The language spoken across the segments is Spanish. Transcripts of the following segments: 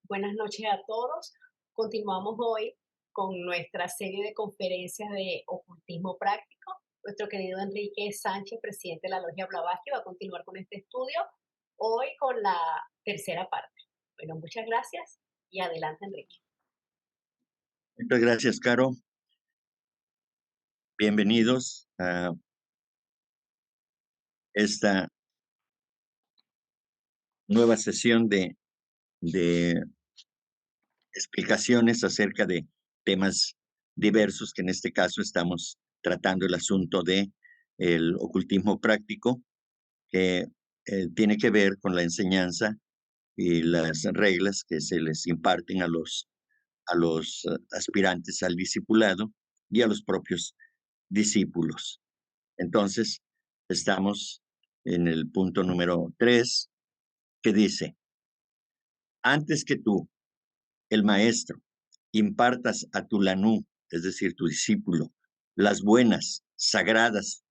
Buenas noches a todos. Continuamos hoy con nuestra serie de conferencias de ocultismo práctico. Nuestro querido Enrique Sánchez, presidente de la Logia Blavatsky, va a continuar con este estudio hoy con la tercera parte. Bueno, muchas gracias y adelante, Enrique. Muchas gracias, Caro. Bienvenidos a esta nueva sesión de explicaciones acerca de temas diversos, que en este caso estamos tratando el asunto de el ocultismo práctico, que tiene que ver con la enseñanza y las reglas que se les imparten a los aspirantes al discipulado y a los propios discípulos. Entonces, estamos en el punto número 3, que dice: antes que tú, el maestro, impartas a tu lanú, es decir, tu discípulo, las buenas, sagradas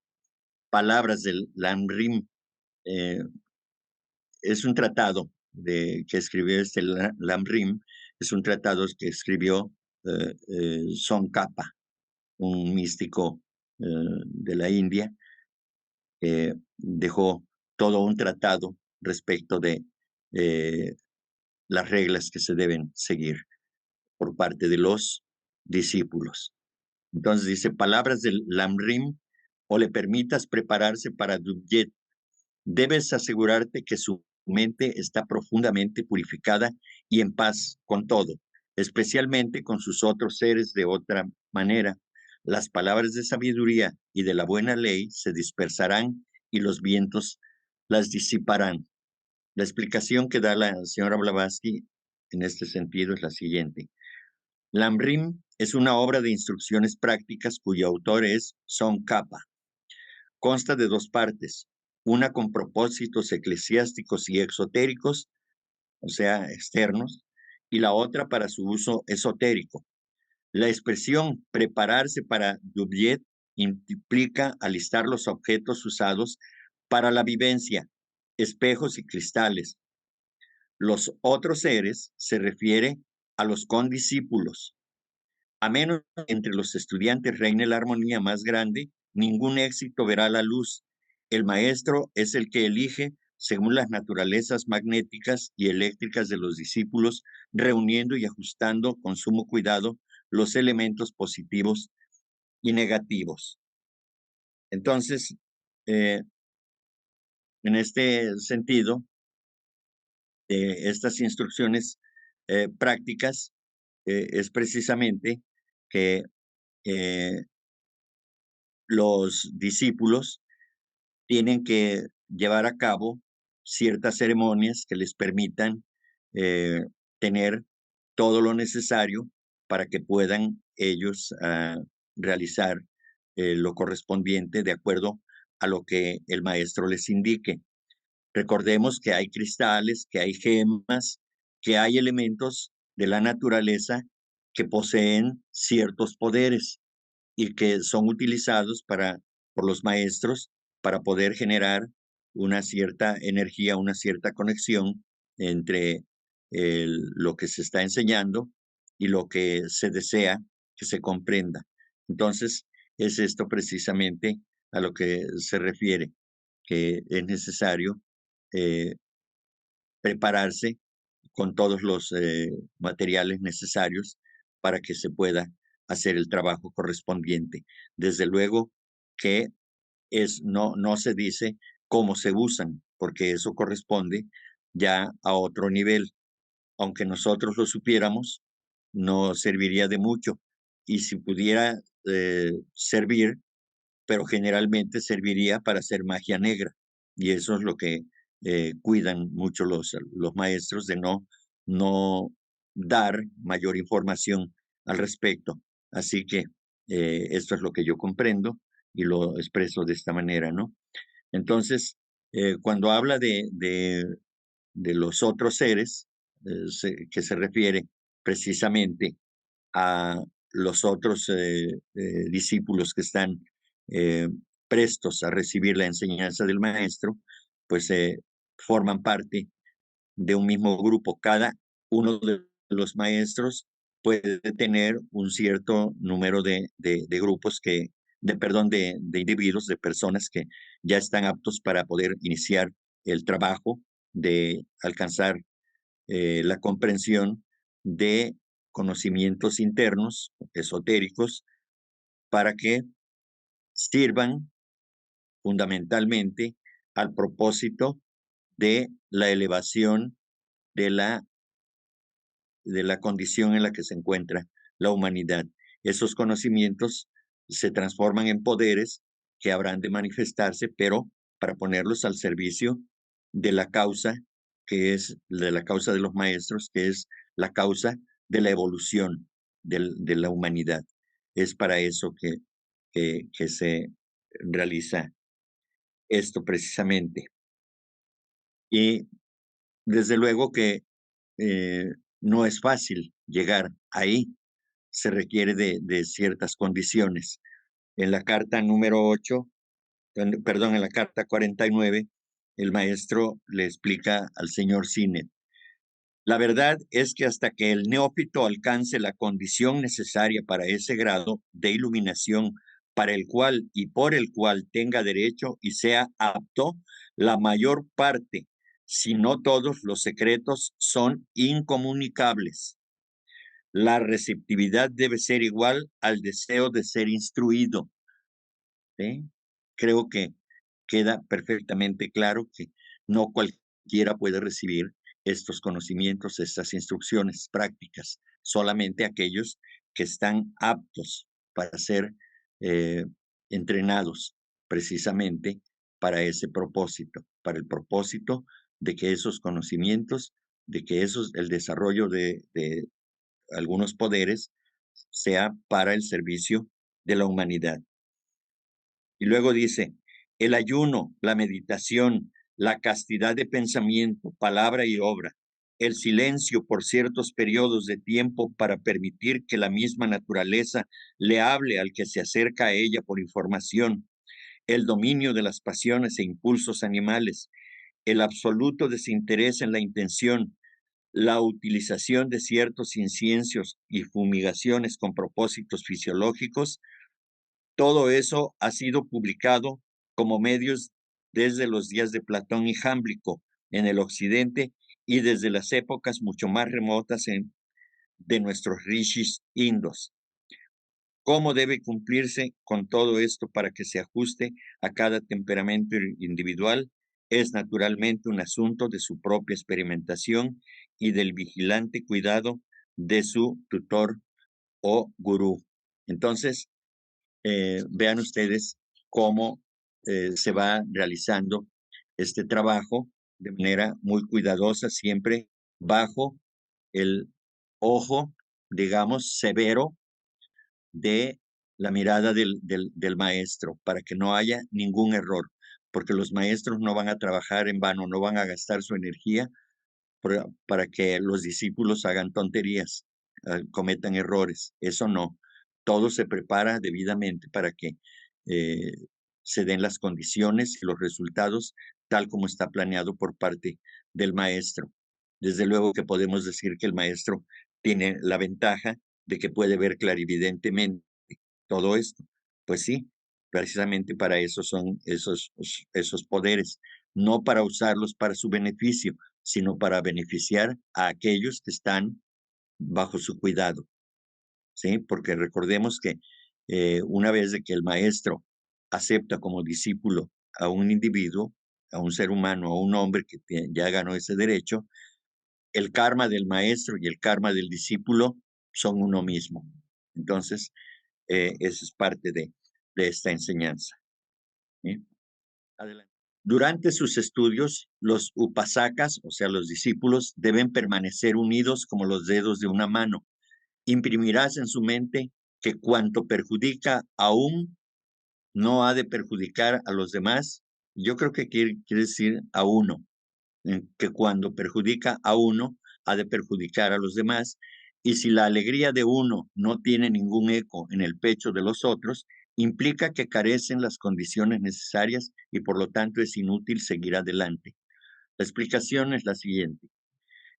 palabras del Lamrim. eh, es un tratado que escribió este Lamrim, es un tratado que escribió Tsongkhapa, un místico de la India, dejó todo un tratado respecto de eh, las reglas que se deben seguir por parte de los discípulos. Entonces dice: palabras del Lamrim, o le permitas prepararse para Dubyet, debes asegurarte que su mente está profundamente purificada y en paz con todo, especialmente con sus otros seres. De otra manera, las palabras de sabiduría y de la buena ley se dispersarán y los vientos las disiparán. La explicación que da la señora Blavatsky en este sentido es la siguiente: Lamrim es una obra de instrucciones prácticas cuyo autor es Tsongkhapa. Consta de dos partes, una con propósitos eclesiásticos y exotéricos, o sea, externos, y la otra para su uso esotérico. La expresión prepararse para Dubyet implica alistar los objetos usados para la vivencia, espejos y cristales. Los otros seres se refiere a los condiscípulos. A menos que entre los estudiantes reine la armonía más grande, ningún éxito verá la luz. El maestro es el que elige según las naturalezas magnéticas y eléctricas de los discípulos, reuniendo y ajustando con sumo cuidado los elementos positivos y negativos. Entonces, eh, en este sentido, estas instrucciones prácticas es precisamente que eh, los discípulos tienen que llevar a cabo ciertas ceremonias que les permitan eh, tener todo lo necesario para que puedan ellos realizar lo correspondiente de acuerdo a lo que el maestro les indique. Recordemos que hay cristales, que hay gemas, que hay elementos de la naturaleza que poseen ciertos poderes y que son utilizados por los maestros para poder generar una cierta energía, una cierta conexión entre lo que se está enseñando y lo que se desea que se comprenda. Entonces, es esto precisamente a lo que se refiere, que es necesario eh, prepararse con todos los materiales necesarios para que se pueda hacer el trabajo correspondiente. Desde luego que no se dice cómo se usan, porque eso corresponde ya a otro nivel. Aunque nosotros lo supiéramos, no serviría de mucho. Y si pudiera servir, pero generalmente serviría para hacer magia negra. Y eso es lo que cuidan mucho los maestros, de no dar mayor información al respecto. Así que esto es lo que yo comprendo y lo expreso de esta manera, ¿no? Entonces, cuando habla de los otros seres, que se refiere precisamente a los otros discípulos que están eh, prestos a recibir la enseñanza del maestro, pues forman parte de un mismo grupo. Cada uno de los maestros puede tener un cierto número de grupos perdón, de individuos, de personas que ya están aptos para poder iniciar el trabajo de alcanzar la comprensión de conocimientos internos, esotéricos, para que sirvan fundamentalmente al propósito de la elevación de la condición en la que se encuentra la humanidad. Esos conocimientos se transforman en poderes que habrán de manifestarse, pero para ponerlos al servicio de la causa, que es de la causa de los maestros, que es la causa de la evolución de la humanidad. Es para eso que se realiza esto precisamente. Y desde luego que eh, no es fácil llegar ahí, se requiere de ciertas condiciones. En la carta número 8, perdón, en la carta 49, el maestro le explica al señor Sinet: la verdad es que hasta que el neófito alcance la condición necesaria para ese grado de iluminación para el cual y por el cual tenga derecho y sea apto, la mayor parte, si no todos los secretos, son incomunicables. La receptividad debe ser igual al deseo de ser instruido. ¿Sí? Creo que queda perfectamente claro que no cualquiera puede recibir estos conocimientos, estas instrucciones prácticas, solamente aquellos que están aptos para ser eh, entrenados precisamente para ese propósito, para el propósito de que esos conocimientos, de que el desarrollo de algunos poderes sea para el servicio de la humanidad. Y luego dice, el ayuno, la meditación, la castidad de pensamiento, palabra y obra, el silencio por ciertos periodos de tiempo para permitir que la misma naturaleza le hable al que se acerca a ella por información, el dominio de las pasiones e impulsos animales, el absoluto desinterés en la intención, la utilización de ciertos inciensos y fumigaciones con propósitos fisiológicos. Todo eso ha sido publicado como medios desde los días de Platón y Jámblico en el occidente y desde las épocas mucho más remotas de nuestros rishis indos. ¿Cómo debe cumplirse con todo esto para que se ajuste a cada temperamento individual? Es naturalmente un asunto de su propia experimentación y del vigilante cuidado de su tutor o gurú. Entonces, vean ustedes cómo se va realizando este trabajo de manera muy cuidadosa, siempre bajo el ojo, digamos, severo de la mirada del maestro, para que no haya ningún error, porque los maestros no van a trabajar en vano, no van a gastar su energía para que los discípulos hagan tonterías, cometan errores. Eso no. Todo se prepara debidamente para que eh, se den las condiciones y los resultados tal como está planeado por parte del maestro. Desde luego que podemos decir que el maestro tiene la ventaja de que puede ver clarividentemente todo esto. Pues sí, precisamente para eso son esos poderes, no para usarlos para su beneficio, sino para beneficiar a aquellos que están bajo su cuidado, ¿sí? Porque recordemos que una vez de que el maestro acepta como discípulo a un individuo, a un ser humano, a un hombre que ya ganó ese derecho, el karma del maestro y el karma del discípulo son uno mismo. Entonces, eso es parte de esta enseñanza. ¿Sí? Adelante. Durante sus estudios, los upasakas, o sea, los discípulos, deben permanecer unidos como los dedos de una mano. Imprimirás en su mente que cuanto perjudica a un, no ha de perjudicar a los demás. Yo creo que quiere decir a uno, que cuando perjudica a uno, ha de perjudicar a los demás, y si la alegría de uno no tiene ningún eco en el pecho de los otros, implica que carecen las condiciones necesarias y por lo tanto es inútil seguir adelante. La explicación es la siguiente.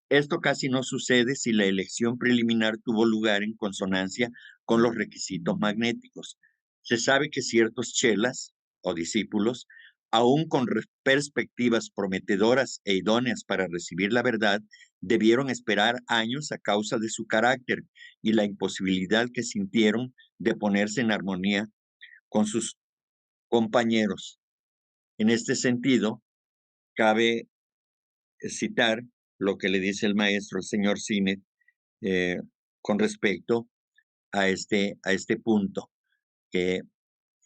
Esto casi no sucede si la elección preliminar tuvo lugar en consonancia con los requisitos magnéticos. Se sabe que ciertos chelas o discípulos, aún con perspectivas prometedoras e idóneas para recibir la verdad, debieron esperar años a causa de su carácter y la imposibilidad que sintieron de ponerse en armonía con sus compañeros. En este sentido, cabe citar lo que le dice el maestro, el señor Sinet, eh, con respecto a este punto, que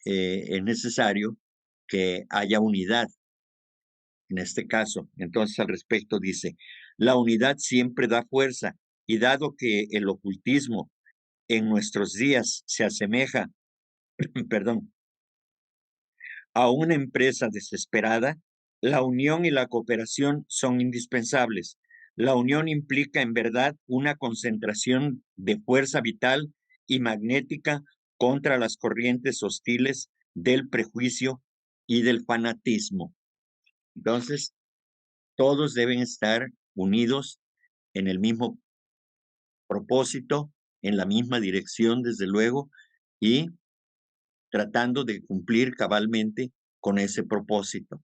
es necesario que haya unidad en este caso. Entonces, al respecto dice, la unidad siempre da fuerza y dado que el ocultismo en nuestros días se asemeja, perdón, a una empresa desesperada, la unión y la cooperación son indispensables. La unión implica en verdad una concentración de fuerza vital y magnética contra las corrientes hostiles del prejuicio y del fanatismo. Entonces, todos deben estar unidos en el mismo propósito, en la misma dirección, desde luego, y tratando de cumplir cabalmente con ese propósito.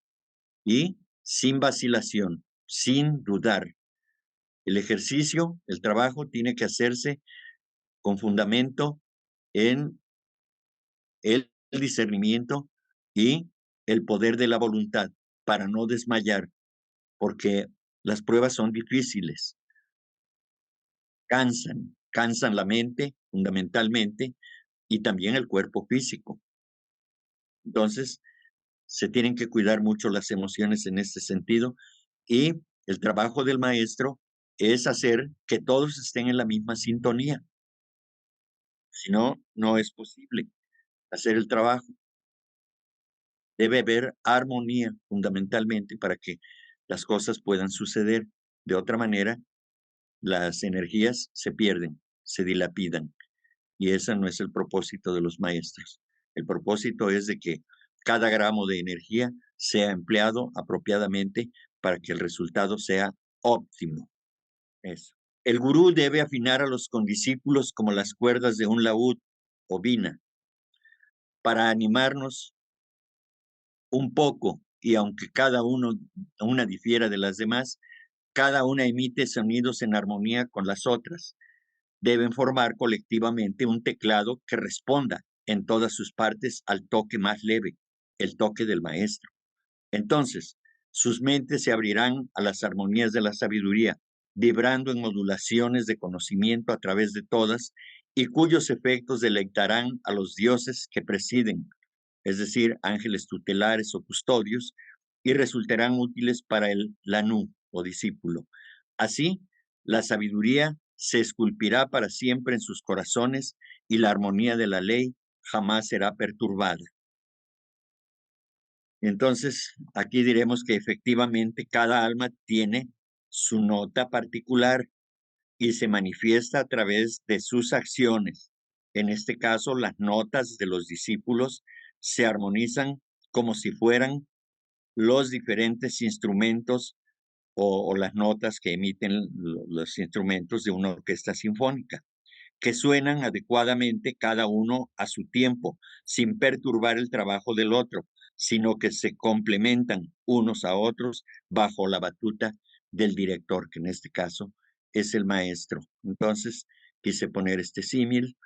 Y sin vacilación, sin dudar. El ejercicio, el trabajo tiene que hacerse con fundamento en el discernimiento y el poder de la voluntad para no desmayar, porque las pruebas son difíciles, cansan la mente fundamentalmente y también el cuerpo físico. Entonces, se tienen que cuidar mucho las emociones en este sentido y el trabajo del maestro es hacer que todos estén en la misma sintonía. Si no, no es posible hacer el trabajo. Debe haber armonía fundamentalmente para que las cosas puedan suceder. De otra manera, las energías se pierden, se dilapidan y ese no es el propósito de los maestros. El propósito es de que cada gramo de energía sea empleado apropiadamente para que el resultado sea óptimo. Eso. El gurú debe afinar a los condiscípulos como las cuerdas de un laúd o vina para animarnos un poco y aunque una difiera de las demás, cada una emite sonidos en armonía con las otras. Deben formar colectivamente un teclado que responda en todas sus partes al toque más leve, el toque del maestro. Entonces, sus mentes se abrirán a las armonías de la sabiduría, vibrando en modulaciones de conocimiento a través de todas y cuyos efectos deleitarán a los dioses que presiden, es decir, ángeles tutelares o custodios, y resultarán útiles para el Lanú o discípulo. Así, la sabiduría se esculpirá para siempre en sus corazones y la armonía de la ley jamás será perturbada. Entonces, aquí diremos que efectivamente cada alma tiene su nota particular y se manifiesta a través de sus acciones. En este caso, las notas de los discípulos se armonizan como si fueran los diferentes instrumentos o las notas que emiten los instrumentos de una orquesta sinfónica, que suenan adecuadamente cada uno a su tiempo, sin perturbar el trabajo del otro, sino que se complementan unos a otros bajo la batuta del director, que en este caso es el maestro. Entonces, quise poner este símil.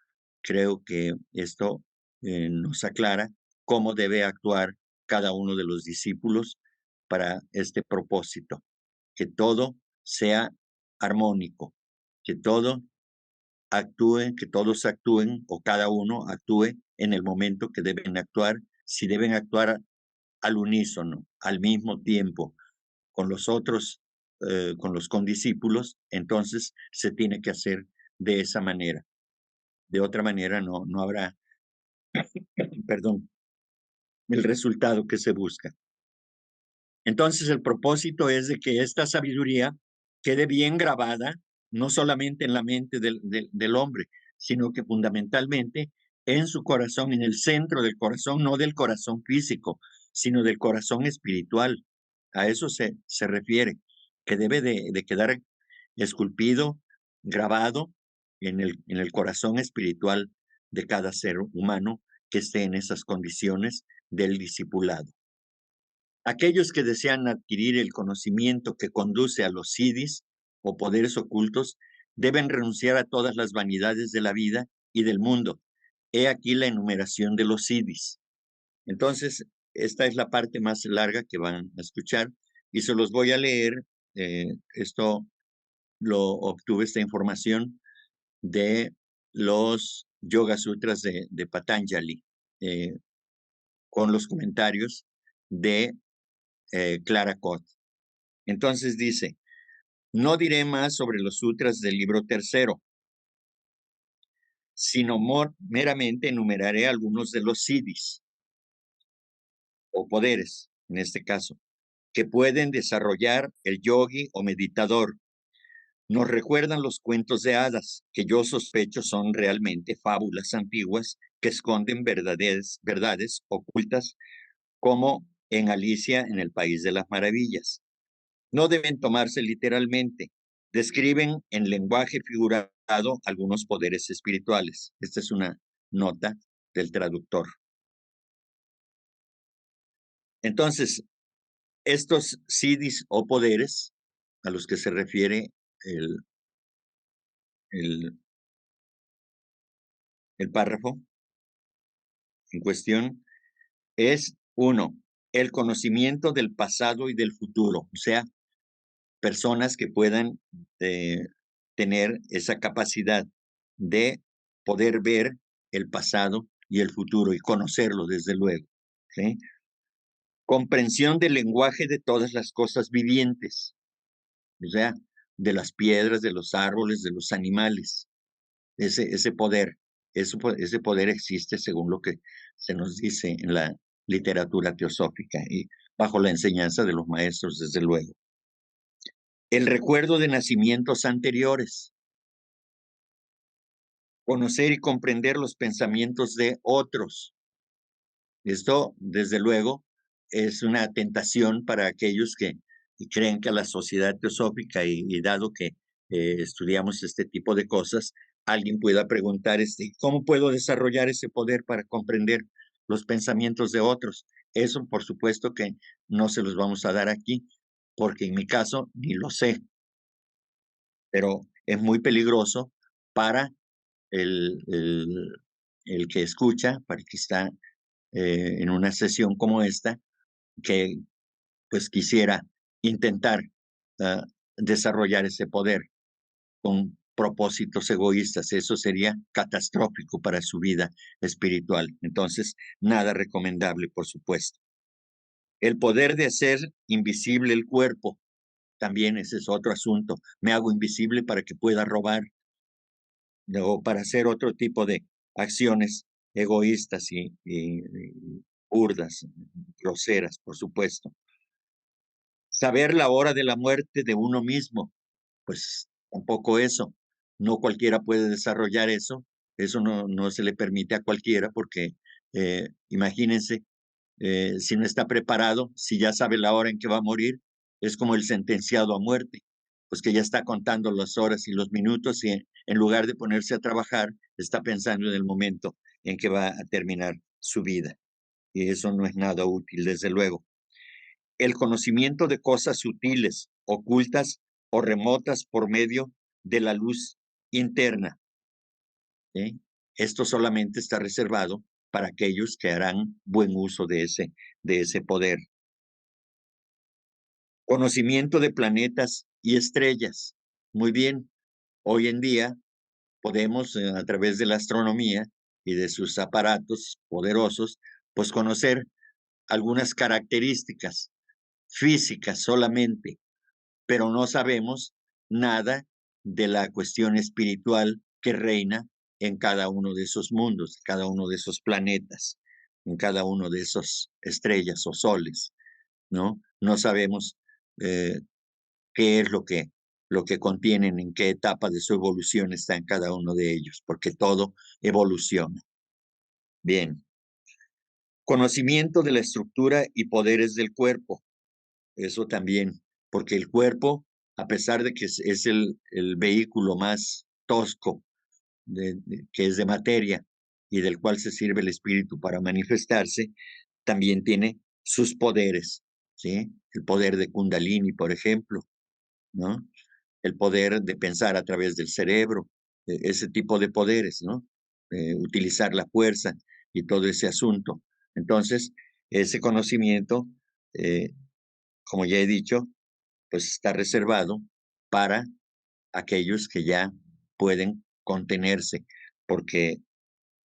Creo que esto nos aclara cómo debe actuar cada uno de los discípulos para este propósito, que todo sea armónico, que todo que todos actúen o cada uno actúe en el momento que deben actuar, si deben actuar al unísono, al mismo tiempo, con los otros, con los condiscípulos, entonces se tiene que hacer de esa manera. De otra manera no habrá, perdón, el resultado que se busca. Entonces, el propósito es de que esta sabiduría quede bien grabada, no solamente en la mente del hombre, sino que fundamentalmente en su corazón, en el centro del corazón, no del corazón físico, sino del corazón espiritual. A eso se refiere, que debe de quedar esculpido, grabado en el corazón espiritual de cada ser humano que esté en esas condiciones del discipulado. Aquellos que desean adquirir el conocimiento que conduce a los siddhis o poderes ocultos deben renunciar a todas las vanidades de la vida y del mundo. He aquí la enumeración de los siddhis. Entonces, esta es la parte más larga que van a escuchar y se los voy a leer. Esto lo obtuve esta información de los Yoga Sutras de Patanjali, con los comentarios de Clara Cott. Entonces dice, no diré más sobre los sutras del libro tercero, sino meramente enumeraré algunos de los siddhis, o poderes, en este caso, que pueden desarrollar el yogi o meditador. Nos recuerdan los cuentos de hadas, que yo sospecho son realmente fábulas antiguas que esconden verdades ocultas, como en Alicia en el País de las Maravillas. No deben tomarse literalmente. Describen en lenguaje figurado algunos poderes espirituales. Esta es una nota del traductor. Entonces, estos siddhis o poderes a los que se refiere el, el, el párrafo en cuestión es, uno, el conocimiento del pasado y del futuro, o sea, personas que puedan tener esa capacidad de poder ver el pasado y el futuro y conocerlo desde luego. ¿Sí? Comprensión del lenguaje de todas las cosas vivientes, o sea, de las piedras, de los árboles, de los animales. Ese poder, ese poder existe según lo que se nos dice en la literatura teosófica y bajo la enseñanza de los maestros, desde luego. El recuerdo de nacimientos anteriores. Conocer y comprender los pensamientos de otros. Esto, desde luego, es una tentación para aquellos que creen que la sociedad teosófica y dado que estudiamos este tipo de cosas, alguien pueda preguntar, ¿cómo puedo desarrollar ese poder para comprender los pensamientos de otros? Eso, por supuesto, que no se los vamos a dar aquí, porque en mi caso ni lo sé, pero es muy peligroso para el, el, el que escucha, para el que está en una sesión como esta, que pues quisiera intentar uh, desarrollar ese poder con propósitos egoístas. Eso sería catastrófico para su vida espiritual. Entonces, nada recomendable, por supuesto. El poder de hacer invisible el cuerpo, también ese es otro asunto. Me hago invisible para que pueda robar o para hacer otro tipo de acciones egoístas y burdas, groseras, por supuesto. Saber la hora de la muerte de uno mismo, pues tampoco eso. No cualquiera puede desarrollar eso. Eso no se le permite a cualquiera porque imagínense, si no está preparado, si ya sabe la hora en que va a morir, es como el sentenciado a muerte, pues que ya está contando las horas y los minutos y en lugar de ponerse a trabajar, está pensando en el momento en que va a terminar su vida. Y eso no es nada útil, desde luego. El conocimiento de cosas sutiles, ocultas o remotas por medio de la luz interna. ¿Sí? Esto solamente está reservado para aquellos que harán buen uso de ese poder. Conocimiento de planetas y estrellas. Muy bien, hoy en día podemos, a través de la astronomía y de sus aparatos poderosos, pues conocer algunas características físicas solamente, pero no sabemos nada de la cuestión espiritual que reina en cada uno de esos mundos, cada uno de esos planetas, en cada uno de esos estrellas o soles, ¿no? No sabemos qué es lo que contienen, en qué etapa de su evolución está en cada uno de ellos, porque todo evoluciona. Bien. Conocimiento de la estructura y poderes del cuerpo. Eso también, porque el cuerpo a pesar de que es el vehículo más tosco, que es de materia y del cual se sirve el espíritu para manifestarse, también tiene sus poderes, ¿sí? El poder de Kundalini, por ejemplo, ¿no? El poder de pensar a través del cerebro, ese tipo de poderes, ¿no? Utilizar la fuerza y todo ese asunto. Entonces, ese conocimiento, eh, como ya he dicho, pues está reservado para aquellos que ya pueden contenerse, porque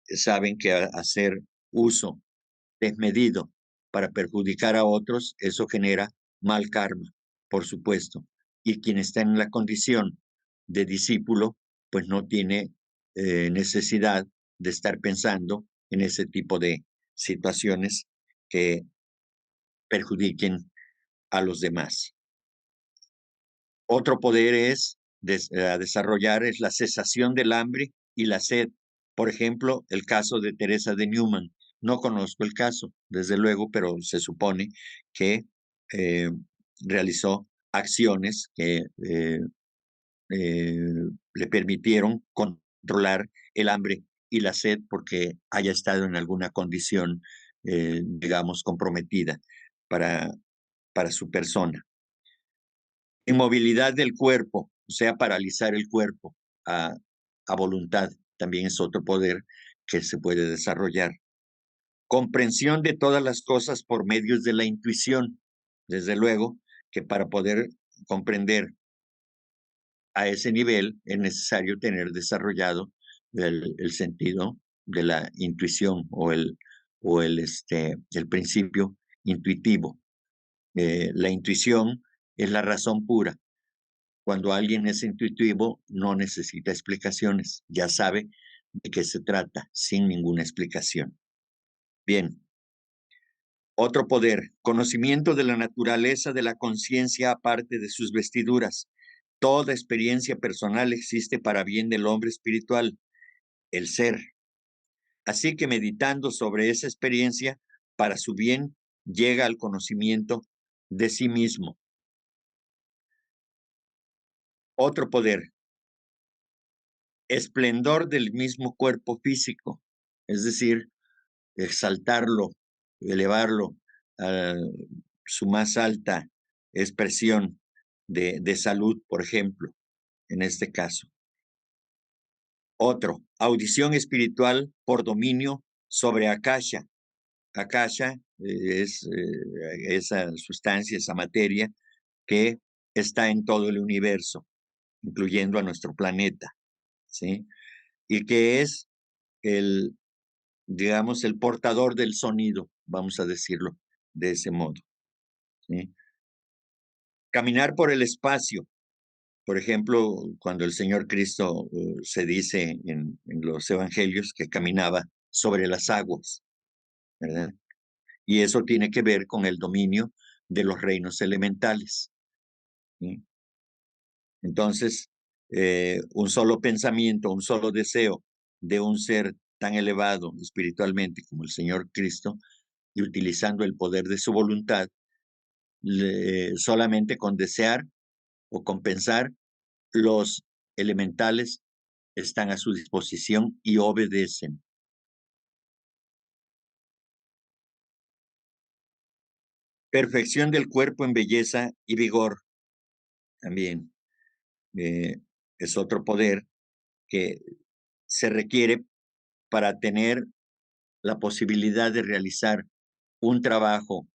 saben que hacer uso desmedido para perjudicar a otros, eso genera mal karma, por supuesto. Y quien está en la condición de discípulo, pues no tiene necesidad de estar pensando en ese tipo de situaciones que perjudiquen a los demás. Otro poder es a desarrollar es la cesación del hambre y la sed. Por ejemplo, el caso de Teresa de Newman. No conozco el caso, desde luego, pero se supone que eh, realizó acciones que eh, le permitieron controlar el hambre y la sed porque haya estado en alguna condición, digamos, comprometida para, para su persona. Inmovilidad del cuerpo, o sea, paralizar el cuerpo a, a voluntad, también es otro poder que se puede desarrollar. Comprensión de todas las cosas por medios de la intuición. Desde luego que para poder comprender a ese nivel es necesario tener desarrollado el sentido de la intuición el principio intuitivo. La intuición es la razón pura. Cuando alguien es intuitivo, no necesita explicaciones, ya sabe de qué se trata sin ninguna explicación. Bien, otro poder, conocimiento de la naturaleza de la conciencia aparte de sus vestiduras. Toda experiencia personal existe para bien del hombre espiritual, el ser. Así que meditando sobre esa experiencia, para su bien, llega al conocimiento de sí mismo. Otro poder, esplendor del mismo cuerpo físico, es decir, exaltarlo, elevarlo a su más alta expresión de salud, por ejemplo, en este caso. Otro, audición espiritual por dominio sobre Akasha. Akasha es esa sustancia, esa materia que está en todo el universo, incluyendo a nuestro planeta, ¿sí? Y que es el, digamos, el portador del sonido, vamos a decirlo de ese modo, ¿sí? Caminar por el espacio, por ejemplo, cuando el Señor Cristo se dice en los evangelios que caminaba sobre las aguas, ¿verdad? Y eso tiene que ver con el dominio de los reinos elementales, ¿sí? Entonces, un solo pensamiento, un solo deseo de un ser tan elevado espiritualmente como el Señor Cristo, y utilizando el poder de su voluntad, solamente con desear o con pensar, los elementales están a su disposición y obedecen. Perfección del cuerpo en belleza y vigor también eh, es otro poder que se requiere para tener la posibilidad de realizar un trabajo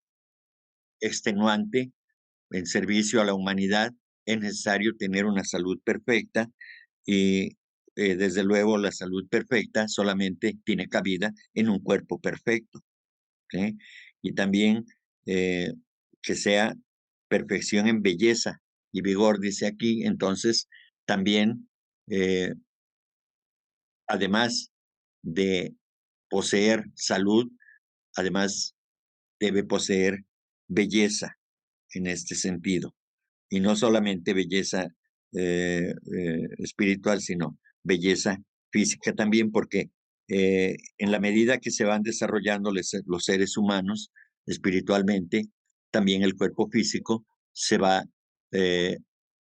extenuante en servicio a la humanidad. Es necesario tener una salud perfecta y desde luego la salud perfecta solamente tiene cabida en un cuerpo perfecto, ¿sí? Y también eh, que sea perfección en belleza y vigor, dice aquí. Entonces, también, eh, además de poseer salud, además debe poseer belleza en este sentido. Y no solamente belleza espiritual, sino belleza física también, porque en la medida que se van desarrollando los seres humanos espiritualmente, también el cuerpo físico se va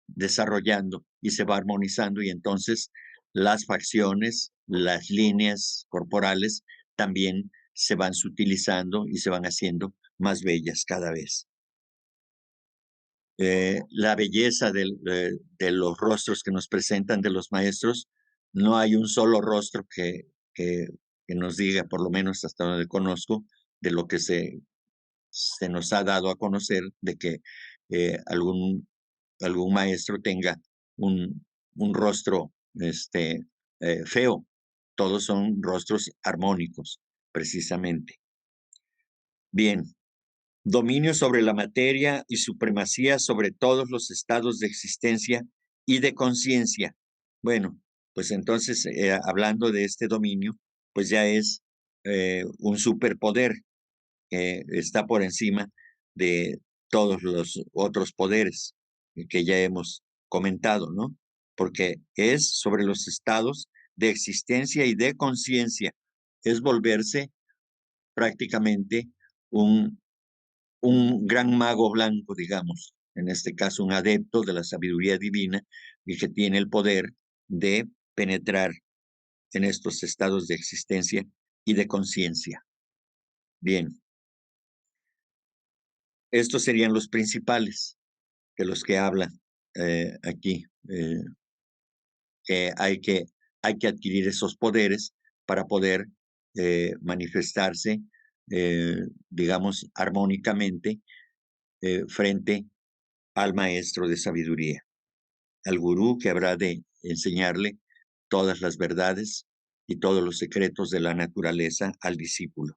desarrollando y se va armonizando y entonces las facciones, las líneas corporales también se van sutilizando y se van haciendo más bellas cada vez. La belleza de los rostros que nos presentan de los maestros, no hay un solo rostro que, que nos diga, por lo menos hasta donde conozco, de lo que se nos ha dado a conocer, de que algún maestro tenga un rostro feo. Todos son rostros armónicos, precisamente. Bien, dominio sobre la materia y supremacía sobre todos los estados de existencia y de conciencia. Bueno, pues entonces, hablando de este dominio, pues ya es un superpoder que está por encima de todos los otros poderes que ya hemos comentado, ¿no? Porque es sobre los estados de existencia y de conciencia. Es volverse prácticamente un gran mago blanco, digamos, en este caso un adepto de la sabiduría divina y que tiene el poder de penetrar en estos estados de existencia y de conciencia. Bien, estos serían los principales de los que habla aquí, que hay que adquirir esos poderes para poder manifestarse, digamos, armónicamente frente al maestro de sabiduría, al gurú que habrá de enseñarle todas las verdades y todos los secretos de la naturaleza al discípulo.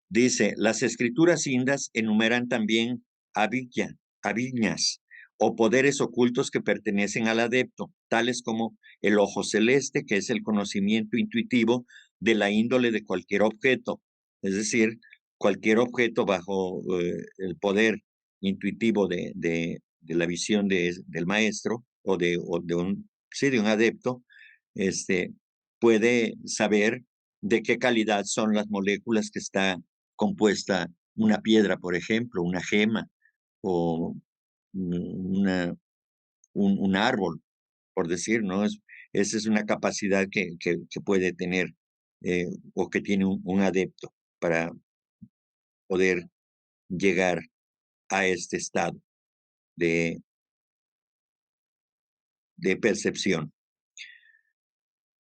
Dice, las escrituras indas enumeran también aviñas o poderes ocultos que pertenecen al adepto, tales como el ojo celeste, que es el conocimiento intuitivo de la índole de cualquier objeto, es decir, cualquier objeto bajo el poder intuitivo de la visión del maestro o de de un adepto, este, puede saber de qué calidad son las moléculas que está compuesta una piedra, por ejemplo, una gema o una un árbol, por decir, ¿no? Esa es una capacidad que puede tener, o que tiene un adepto para poder llegar a este estado de percepción.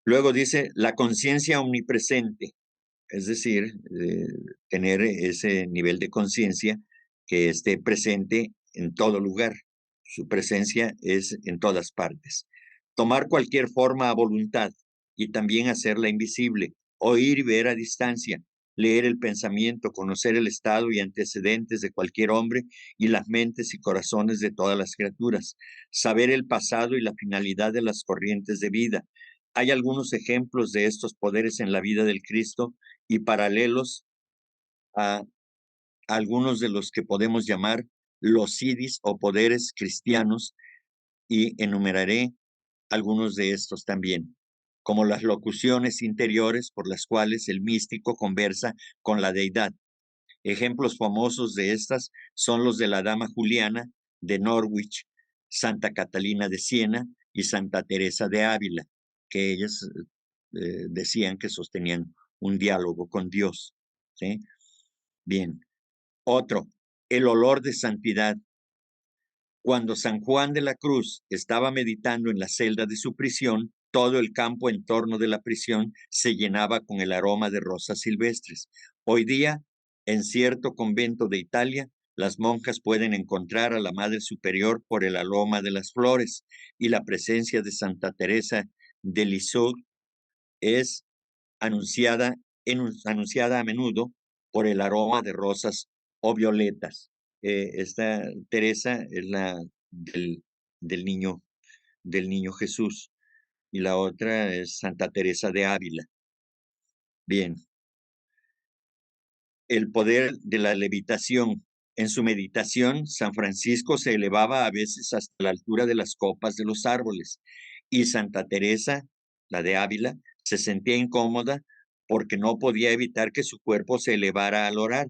Luego dice, la conciencia omnipresente. Es decir, tener ese nivel de conciencia que esté presente en todo lugar. Su presencia es en todas partes. Tomar cualquier forma a voluntad y también hacerla invisible, oír y ver a distancia, leer el pensamiento, conocer el estado y antecedentes de cualquier hombre y las mentes y corazones de todas las criaturas, saber el pasado y la finalidad de las corrientes de vida. Hay algunos ejemplos de estos poderes en la vida del Cristo y paralelos a algunos de los que podemos llamar los idis o poderes cristianos, y enumeraré algunos de estos también, como las locuciones interiores por las cuales el místico conversa con la deidad. Ejemplos famosos de estas son los de la Dama Juliana de Norwich, Santa Catalina de Siena y Santa Teresa de Ávila, que ellas decían que sostenían un diálogo con Dios. ¿Sí? Bien. Otro, el olor de santidad. Cuando San Juan de la Cruz estaba meditando en la celda de su prisión, todo el campo en torno de la prisión se llenaba con el aroma de rosas silvestres. Hoy día, en cierto convento de Italia, las monjas pueden encontrar a la Madre Superior por el aroma de las flores, y la presencia de Santa Teresa de Lisieux es anunciada, anunciada a menudo por el aroma de rosas o violetas. Esta Teresa es la del niño, del niño Jesús, y la otra es Santa Teresa de Ávila. Bien, el poder de la levitación. En su meditación, San Francisco se elevaba a veces hasta la altura de las copas de los árboles, y Santa Teresa, la de Ávila, se sentía incómoda porque no podía evitar que su cuerpo se elevara al orar.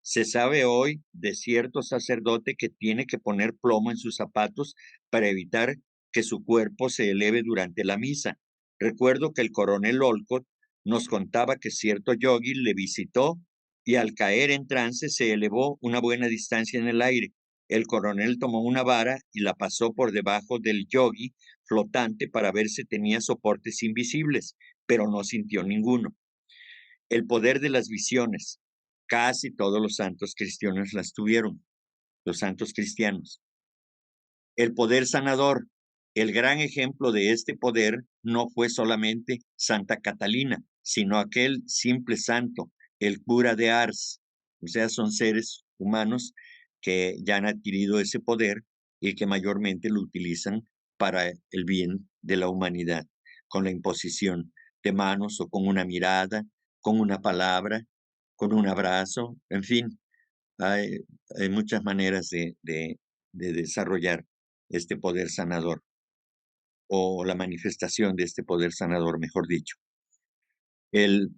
Se sabe hoy de cierto sacerdote que tiene que poner plomo en sus zapatos para evitar que su cuerpo se eleve durante la misa. Recuerdo que el coronel Olcott nos contaba que cierto yogi le visitó y al caer en trance se elevó una buena distancia en el aire. El coronel tomó una vara y la pasó por debajo del yogi flotante para ver si tenía soportes invisibles, pero no sintió ninguno. El poder de las visiones. Casi todos los santos cristianos las tuvieron, los santos cristianos. El poder sanador. El gran ejemplo de este poder no fue solamente Santa Catalina, sino aquel simple santo, el cura de Ars. O sea, son seres humanos que ya han adquirido ese poder y que mayormente lo utilizan para el bien de la humanidad, con la imposición de manos o con una mirada, con una palabra, con un abrazo, en fin, hay, hay muchas maneras de desarrollar este poder sanador o la manifestación de este poder sanador, mejor dicho. El,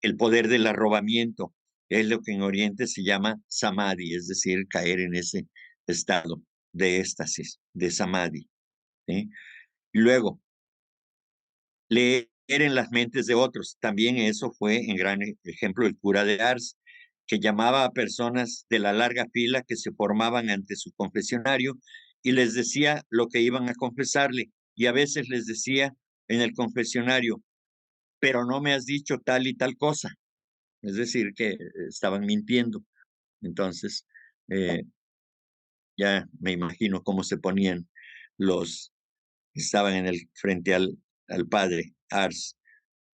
el poder del arrobamiento es lo que en Oriente se llama samadhi, es decir, caer en ese estado de éxtasis, de samadhi. ¿Sí? Y luego, leer en las mentes de otros. También eso fue en gran ejemplo el cura de Ars, que llamaba a personas de la larga fila que se formaban ante su confesionario y les decía lo que iban a confesarle. Y a veces les decía en el confesionario, pero no me has dicho tal y tal cosa. Es decir, que estaban mintiendo. Entonces, eh, ya me imagino cómo se ponían los que estaban en el frente al padre Ars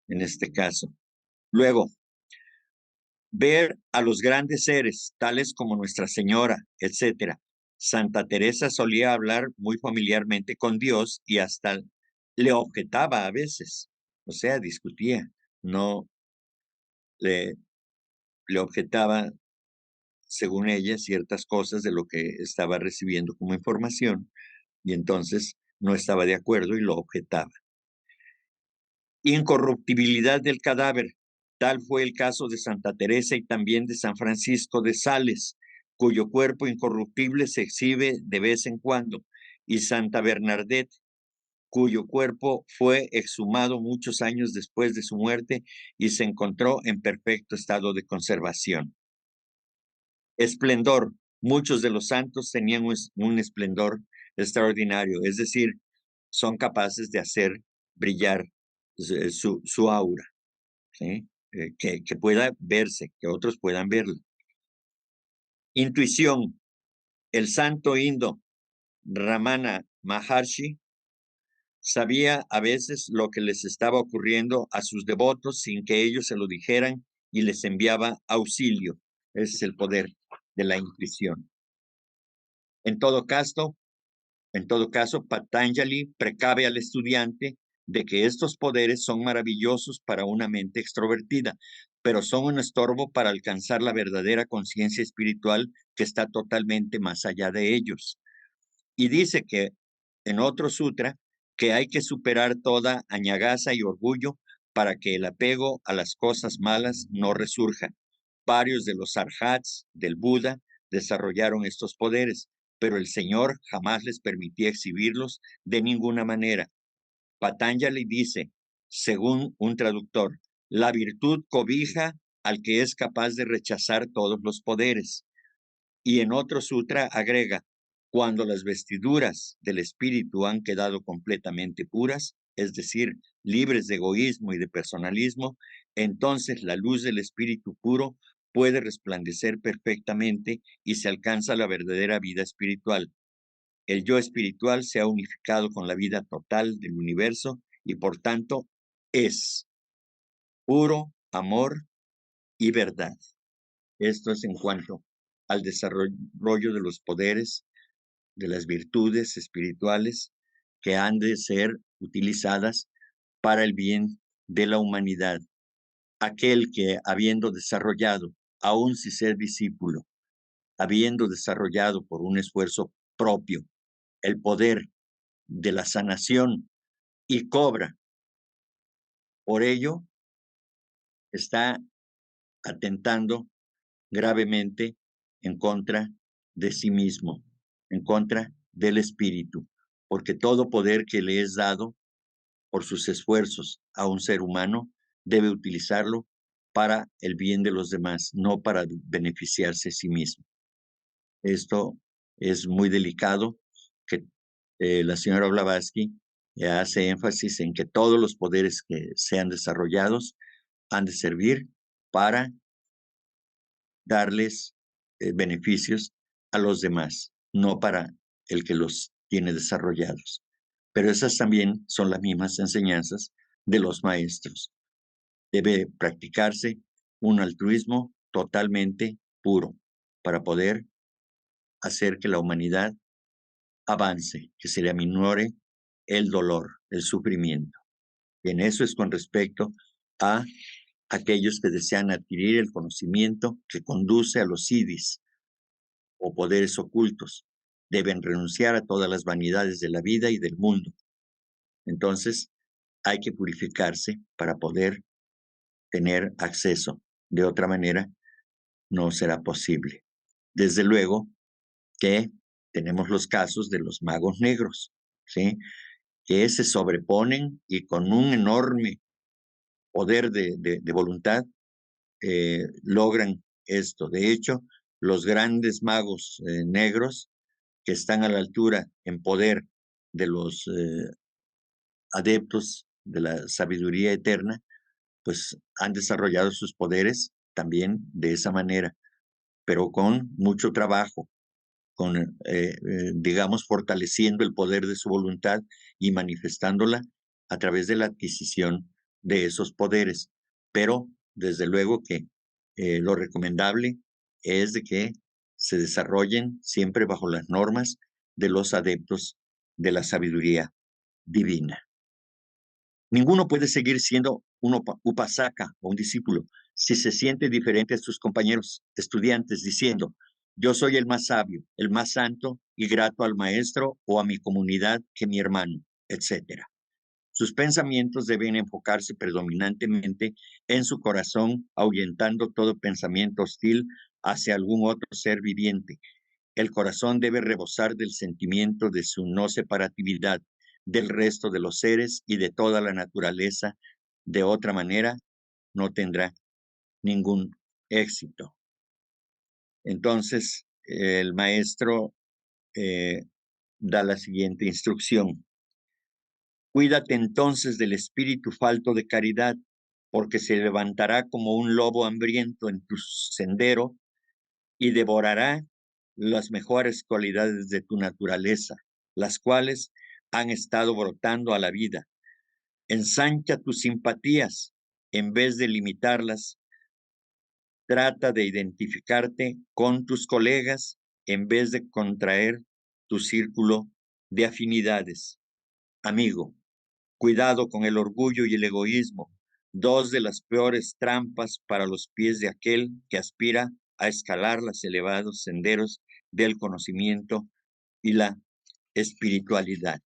en este caso. Luego, ver a los grandes seres, tales como Nuestra Señora, etcétera. Santa Teresa solía hablar muy familiarmente con Dios y hasta le objetaba a veces, o sea, discutía, no le, le objetaba, según ella, ciertas cosas de lo que estaba recibiendo como información y entonces no estaba de acuerdo y lo objetaba. Incorruptibilidad del cadáver. Tal fue el caso de Santa Teresa y también de San Francisco de Sales, cuyo cuerpo incorruptible se exhibe de vez en cuando, y Santa Bernadette, cuyo cuerpo fue exhumado muchos años después de su muerte y se encontró en perfecto estado de conservación. Esplendor. Muchos de los santos tenían un esplendor extraordinario, es decir, son capaces de hacer brillar su aura, ¿sí? Que pueda verse, que otros puedan verlo. Intuición. El santo indo Ramana Maharshi sabía a veces lo que les estaba ocurriendo a sus devotos sin que ellos se lo dijeran y les enviaba auxilio. Ese es el poder de la intuición. En todo caso, Patanjali precave al estudiante de que estos poderes son maravillosos para una mente extrovertida, pero son un estorbo para alcanzar la verdadera conciencia espiritual que está totalmente más allá de ellos. Y dice que en otro sutra que hay que superar toda añagaza y orgullo para que el apego a las cosas malas no resurja. Varios de los arhats del Buda desarrollaron estos poderes, pero el Señor jamás les permitía exhibirlos de ninguna manera. Patanjali dice, según un traductor, la virtud cobija al que es capaz de rechazar todos los poderes. Y en otro sutra agrega, cuando las vestiduras del espíritu han quedado completamente puras, es decir, libres de egoísmo y de personalismo, entonces la luz del espíritu puro puede resplandecer perfectamente y se alcanza la verdadera vida espiritual. El yo espiritual se ha unificado con la vida total del universo y por tanto es puro amor y verdad. Esto es en cuanto al desarrollo de los poderes, de las virtudes espirituales que han de ser utilizadas para el bien de la humanidad. Aquel que, habiendo desarrollado, aun si ser discípulo, habiendo desarrollado por un esfuerzo propio el poder de la sanación y cobra por ello, está atentando gravemente en contra de sí mismo, en contra del espíritu, porque todo poder que le es dado por sus esfuerzos a un ser humano debe utilizarlo para el bien de los demás, no para beneficiarse a sí mismo. Esto es muy delicado, que la señora Blavatsky hace énfasis en que todos los poderes que sean desarrollados han de servir para darles beneficios a los demás, no para el que los tiene desarrollados. Pero esas también son las mismas enseñanzas de los maestros. Debe practicarse un altruismo totalmente puro para poder hacer que la humanidad avance, que se le aminore el dolor, el sufrimiento. Y en eso es con respecto a aquellos que desean adquirir el conocimiento que conduce a los idis o poderes ocultos. Deben renunciar a todas las vanidades de la vida y del mundo. Entonces, hay que purificarse para poder tener acceso. De otra manera, no será posible. Desde luego que tenemos los casos de los magos negros, ¿sí? Que se sobreponen y con un enorme poder de voluntad logran esto. De hecho, los grandes magos negros que están a la altura en poder de los adeptos de la sabiduría eterna, pues han desarrollado sus poderes también de esa manera, pero con mucho trabajo, con, digamos, fortaleciendo el poder de su voluntad y manifestándola a través de la adquisición de esos poderes. Pero, desde luego que lo recomendable es de que se desarrollen siempre bajo las normas de los adeptos de la sabiduría divina. Ninguno puede seguir siendo un upasaka o un discípulo si se siente diferente a sus compañeros estudiantes diciendo, yo soy el más sabio, el más santo y grato al maestro o a mi comunidad que mi hermano, etcétera. Sus pensamientos deben enfocarse predominantemente en su corazón, ahuyentando todo pensamiento hostil hacia algún otro ser viviente. El corazón debe rebosar del sentimiento de su no separatividad del resto de los seres y de toda la naturaleza. De otra manera, no tendrá ningún éxito. Entonces, el maestro da la siguiente instrucción. Cuídate entonces del espíritu falto de caridad, porque se levantará como un lobo hambriento en tu sendero y devorará las mejores cualidades de tu naturaleza, las cuales han estado brotando a la vida. Ensancha tus simpatías en vez de limitarlas. Trata de identificarte con tus colegas en vez de contraer tu círculo de afinidades. Amigo, cuidado con el orgullo y el egoísmo, dos de las peores trampas para los pies de aquel que aspira a escalar los elevados senderos del conocimiento y la espiritualidad.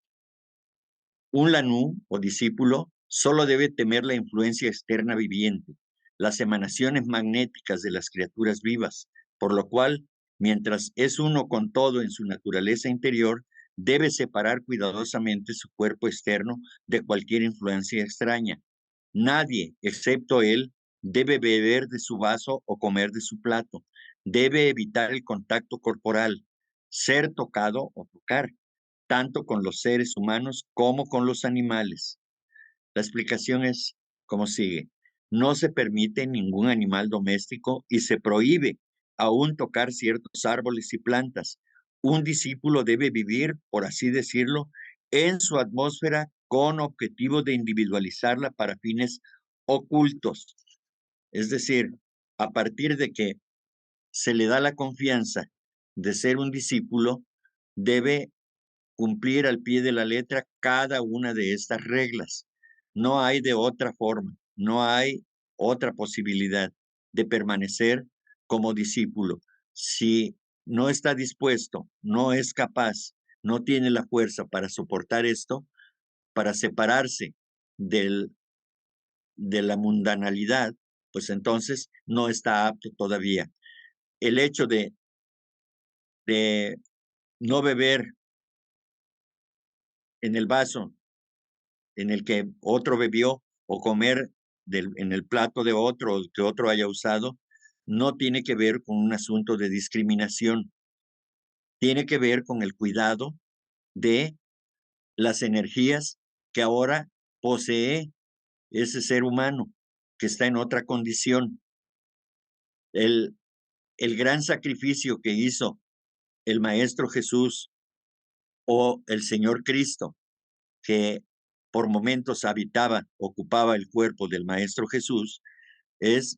Un lanú o discípulo solo debe temer la influencia externa viviente, las emanaciones magnéticas de las criaturas vivas, por lo cual, mientras es uno con todo en su naturaleza interior, debe separar cuidadosamente su cuerpo externo de cualquier influencia extraña. Nadie, excepto él, debe beber de su vaso o comer de su plato. Debe evitar el contacto corporal, ser tocado o tocar, tanto con los seres humanos como con los animales. La explicación es como sigue. No se permite ningún animal doméstico y se prohíbe aún tocar ciertos árboles y plantas. Un discípulo debe vivir, por así decirlo, en su atmósfera con objetivo de individualizarla para fines ocultos. Es decir, a partir de que se le da la confianza de ser un discípulo, debe cumplir al pie de la letra cada una de estas reglas. No hay de otra forma, no hay otra posibilidad de permanecer como discípulo. Si no está dispuesto, no es capaz, no tiene la fuerza para soportar esto, para separarse del, de la mundanalidad, pues entonces no está apto todavía. el hecho de no beber en el vaso en el que otro bebió o comer en el plato de otro que otro haya usado, no tiene que ver con un asunto de discriminación, tiene que ver con el cuidado de las energías que ahora posee ese ser humano que está en otra condición. El, el gran sacrificio que hizo el Maestro Jesús o el Señor Cristo, que por momentos ocupaba el cuerpo del Maestro Jesús, es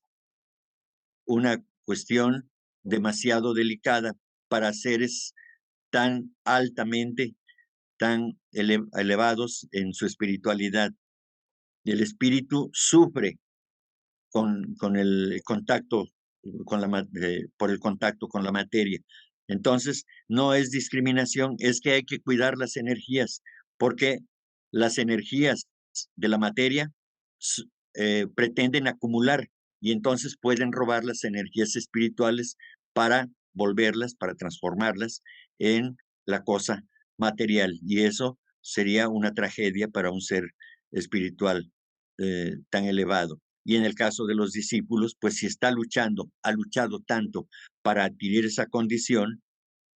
una cuestión demasiado delicada para seres tan altamente, tan elevados en su espiritualidad. El espíritu sufre con el contacto por el contacto con la materia. Entonces, no es discriminación, es que hay que cuidar las energías, porque las energías de la materia pretenden acumular y entonces pueden robar las energías espirituales para volverlas, para transformarlas en la cosa material. Y eso sería una tragedia para un ser espiritual tan elevado. Y en el caso de los discípulos, pues si está luchando, ha luchado tanto para adquirir esa condición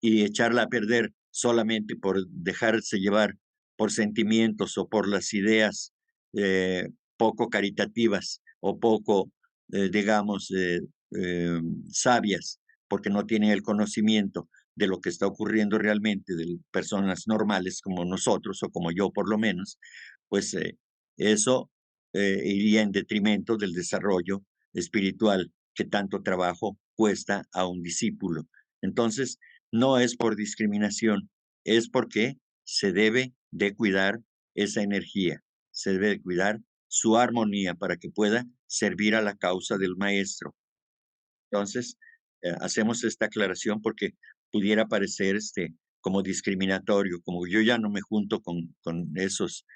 y echarla a perder solamente por dejarse llevar por sentimientos o por las ideas poco caritativas o poco, digamos, sabias, porque no tienen el conocimiento de lo que está ocurriendo realmente, de personas normales como nosotros o como yo por lo menos, pues eso iría en detrimento del desarrollo espiritual que tanto trabajo cuesta a un discípulo. Entonces, no es por discriminación, es porque se debe de cuidar esa energía, se debe de cuidar su armonía para que pueda servir a la causa del maestro. Entonces, hacemos esta aclaración porque pudiera parecer como discriminatorio, como yo ya no me junto con esos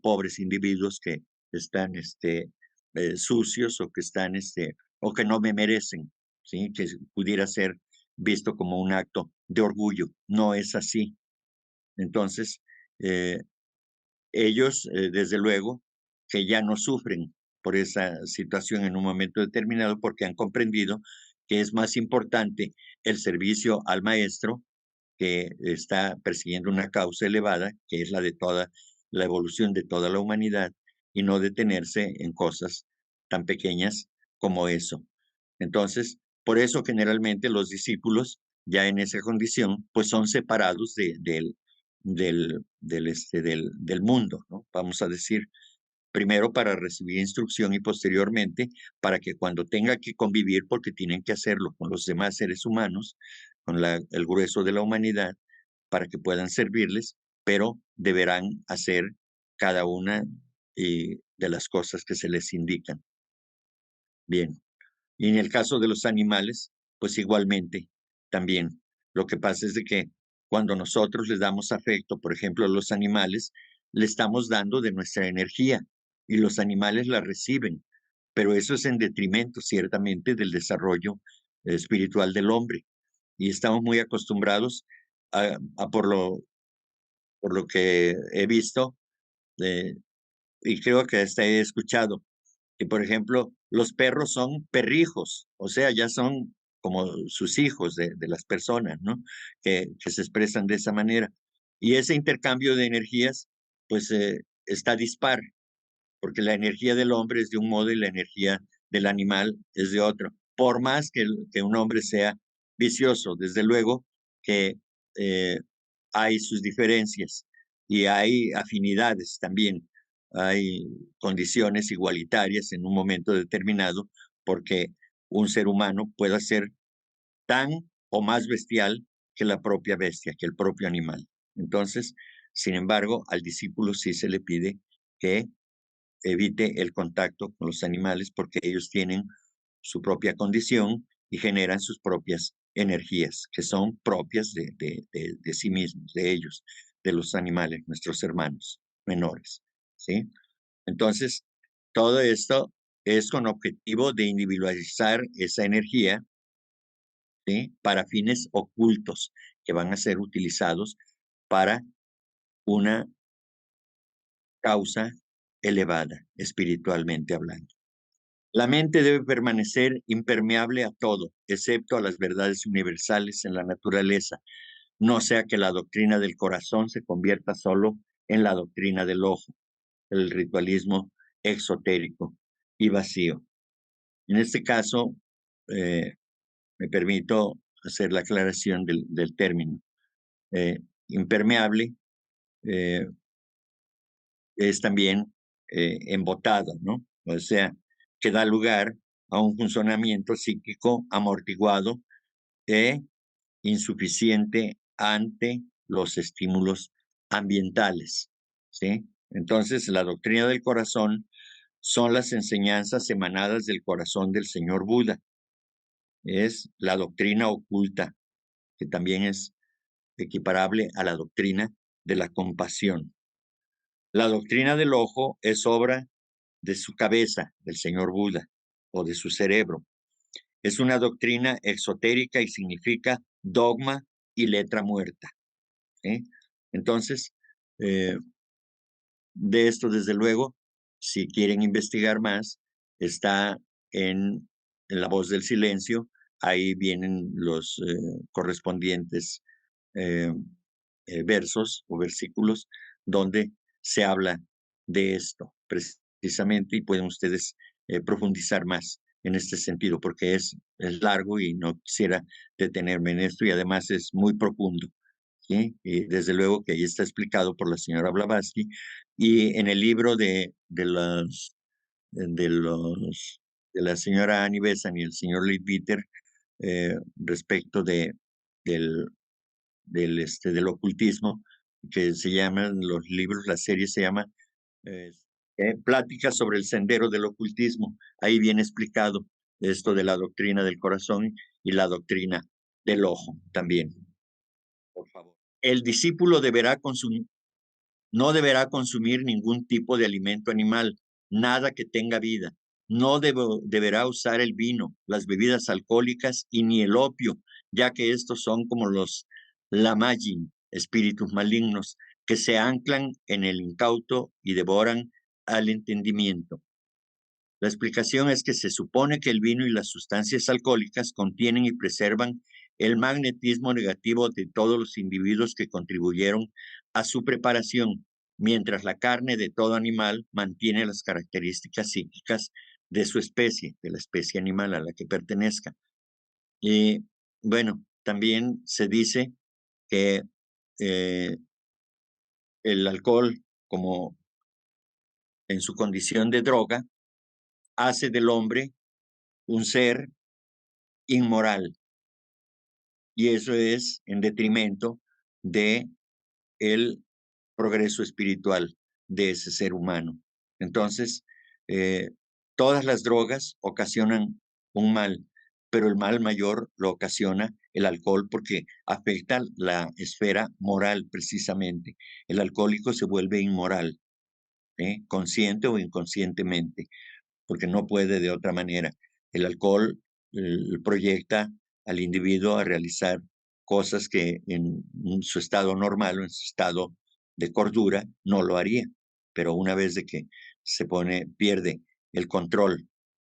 pobres individuos que están sucios o que están o que no me merecen, ¿sí? Que pudiera ser visto como un acto de orgullo. No es así. Entonces, eh, ellos, desde luego, que ya no sufren por esa situación en un momento determinado porque han comprendido que es más importante el servicio al maestro que está persiguiendo una causa elevada, que es la de toda la evolución de toda la humanidad, y no detenerse en cosas tan pequeñas como eso. Entonces, por eso generalmente los discípulos, ya en esa condición, pues son separados del mundo, ¿no? Vamos a decir, primero para recibir instrucción y posteriormente para que cuando tenga que convivir, porque tienen que hacerlo con los demás seres humanos, con el grueso de la humanidad, para que puedan servirles, pero deberán hacer cada una de las cosas que se les indican. Bien. Y en el caso de los animales, pues igualmente, también. Lo que pasa es de que cuando nosotros les damos afecto, por ejemplo, a los animales, le estamos dando de nuestra energía y los animales la reciben, pero eso es en detrimento, ciertamente, del desarrollo espiritual del hombre. Y estamos muy acostumbrados por lo que he visto, eh, y creo que hasta he escuchado, y por ejemplo, los perros son perrijos, o sea, ya son como sus hijos de las personas, ¿no? Que se expresan de esa manera. Y ese intercambio de energías, pues está dispar, porque la energía del hombre es de un modo y la energía del animal es de otro. Por más que un hombre sea vicioso, desde luego que eh, hay sus diferencias y hay afinidades también, hay condiciones igualitarias en un momento determinado, porque un ser humano pueda ser tan o más bestial que la propia bestia, que el propio animal. Entonces, sin embargo, al discípulo sí se le pide que evite el contacto con los animales porque ellos tienen su propia condición y generan sus propias energías que son propias de sí mismos, de ellos, de los animales, nuestros hermanos menores, ¿sí? Entonces, todo esto es con objetivo de individualizar esa energía ¿sí? Para fines ocultos que van a ser utilizados para una causa elevada, espiritualmente hablando. La mente debe permanecer impermeable a todo, excepto a las verdades universales en la naturaleza, no sea que la doctrina del corazón se convierta solo en la doctrina del ojo, el ritualismo exotérico y vacío. En este caso, eh, me permito hacer la aclaración del término. Eh, Impermeable eh, es también embotado, ¿no? O sea, que da lugar a un funcionamiento psíquico amortiguado e insuficiente ante los estímulos ambientales, ¿sí? Entonces, la doctrina del corazón son las enseñanzas emanadas del corazón del señor Buda. Es la doctrina oculta, que también es equiparable a la doctrina de la compasión. La doctrina del ojo es obra de su cabeza, del señor Buda, o de su cerebro. Es una doctrina exotérica y significa dogma y letra muerta, ¿sí? Entonces, eh, de esto, desde luego, si quieren investigar más, está en La Voz del Silencio. Ahí vienen los correspondientes eh, versos o versículos donde se habla de esto precisamente y pueden ustedes profundizar más en este sentido porque es largo y no quisiera detenerme en esto y además es muy profundo. ¿Sí? Y desde luego que ahí está explicado por la señora Blavatsky y en el libro de los de la señora Annie Besant y el señor Leadbeater respecto del del ocultismo, que se llaman los libros, la serie se llama eh, Pláticas sobre el sendero del ocultismo. Ahí viene explicado esto de la doctrina del corazón y la doctrina del ojo también, por favor. El discípulo no deberá consumir ningún tipo de alimento animal, nada que tenga vida. No deberá usar el vino, las bebidas alcohólicas y ni el opio, ya que estos son como los lamajin, espíritus malignos, que se anclan en el incauto y devoran al entendimiento. La explicación es que se supone que el vino y las sustancias alcohólicas contienen y preservan el magnetismo negativo de todos los individuos que contribuyeron a su preparación, mientras la carne de todo animal mantiene las características psíquicas de su especie, de la especie animal a la que pertenezca. Y bueno, también se dice que eh, el alcohol, como en su condición de droga, hace del hombre un ser inmoral, y eso es en detrimento de el progreso espiritual de ese ser humano. Entonces, eh, todas las drogas ocasionan un mal, pero el mal mayor lo ocasiona el alcohol porque afecta la esfera moral precisamente. El alcohólico se vuelve inmoral, consciente o inconscientemente porque no puede de otra manera. El alcohol proyecta al individuo a realizar cosas que en su estado normal o en su estado de cordura no lo haría. Pero una vez de que pierde el control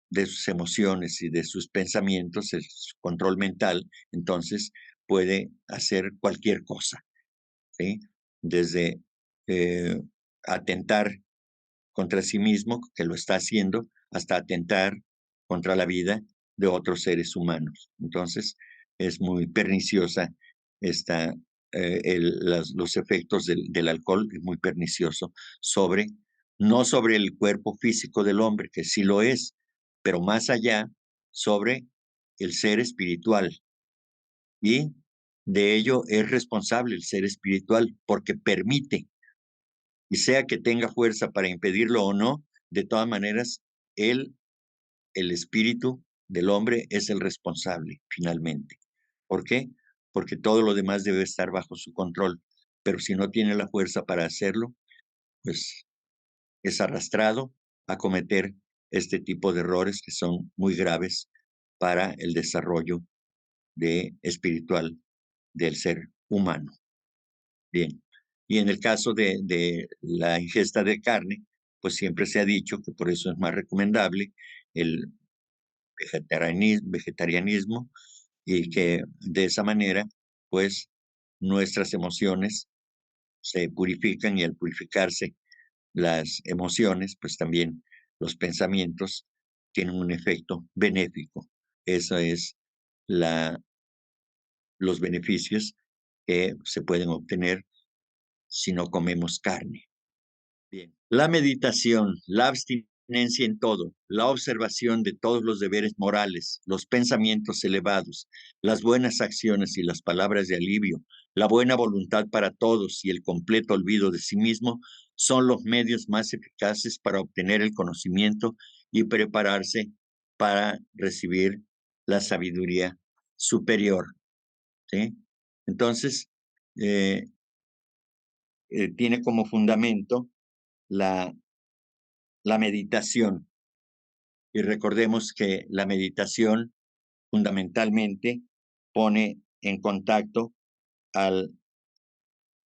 de sus emociones y de sus pensamientos, el control mental, entonces puede hacer cualquier cosa, ¿sí? Desde eh, atentar contra sí mismo, que lo está haciendo, hasta atentar contra la vida de otros seres humanos. Entonces, es muy perniciosa esta, los efectos del alcohol, es muy pernicioso sobre, no sobre el cuerpo físico del hombre, que sí lo es, pero más allá, sobre el ser espiritual. Y de ello es responsable el ser espiritual, porque permite y sea que tenga fuerza para impedirlo o no, de todas maneras, él, el espíritu del hombre, es el responsable finalmente. ¿Por qué? Porque todo lo demás debe estar bajo su control, pero si no tiene la fuerza para hacerlo, pues es arrastrado a cometer este tipo de errores que son muy graves para el desarrollo espiritual del ser humano. Bien. Y en el caso de la ingesta de carne, pues siempre se ha dicho que por eso es más recomendable el vegetarianismo y que de esa manera, pues nuestras emociones se purifican y al purificarse las emociones, pues también los pensamientos tienen un efecto benéfico. Eso es la, los beneficios que se pueden obtener si no comemos carne. Bien. La meditación, la abstinencia en todo, la observación de todos los deberes morales, los pensamientos elevados, las buenas acciones y las palabras de alivio, la buena voluntad para todos y el completo olvido de sí mismo son los medios más eficaces para obtener el conocimiento y prepararse para recibir la sabiduría superior. ¿Sí? Entonces, eh, tiene como fundamento la la meditación. Y recordemos que la meditación fundamentalmente pone en contacto al,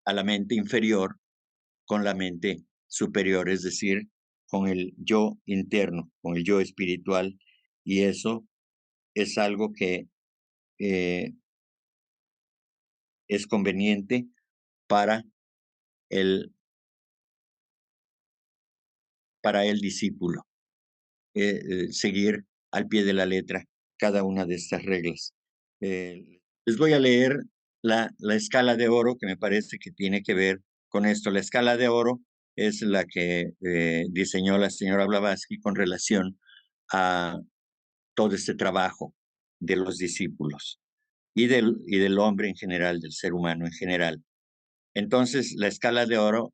a la mente inferior con la mente superior, es decir, con el yo interno, con el yo espiritual. Y eso es algo que eh, es conveniente para el, para el discípulo. Seguir al pie de la letra cada una de estas reglas. Les voy a leer la escala de oro que me parece que tiene que ver con esto. La escala de oro es la que diseñó la señora Blavatsky con relación a todo este trabajo de los discípulos y del hombre en general, del ser humano en general. Entonces, la escala de oro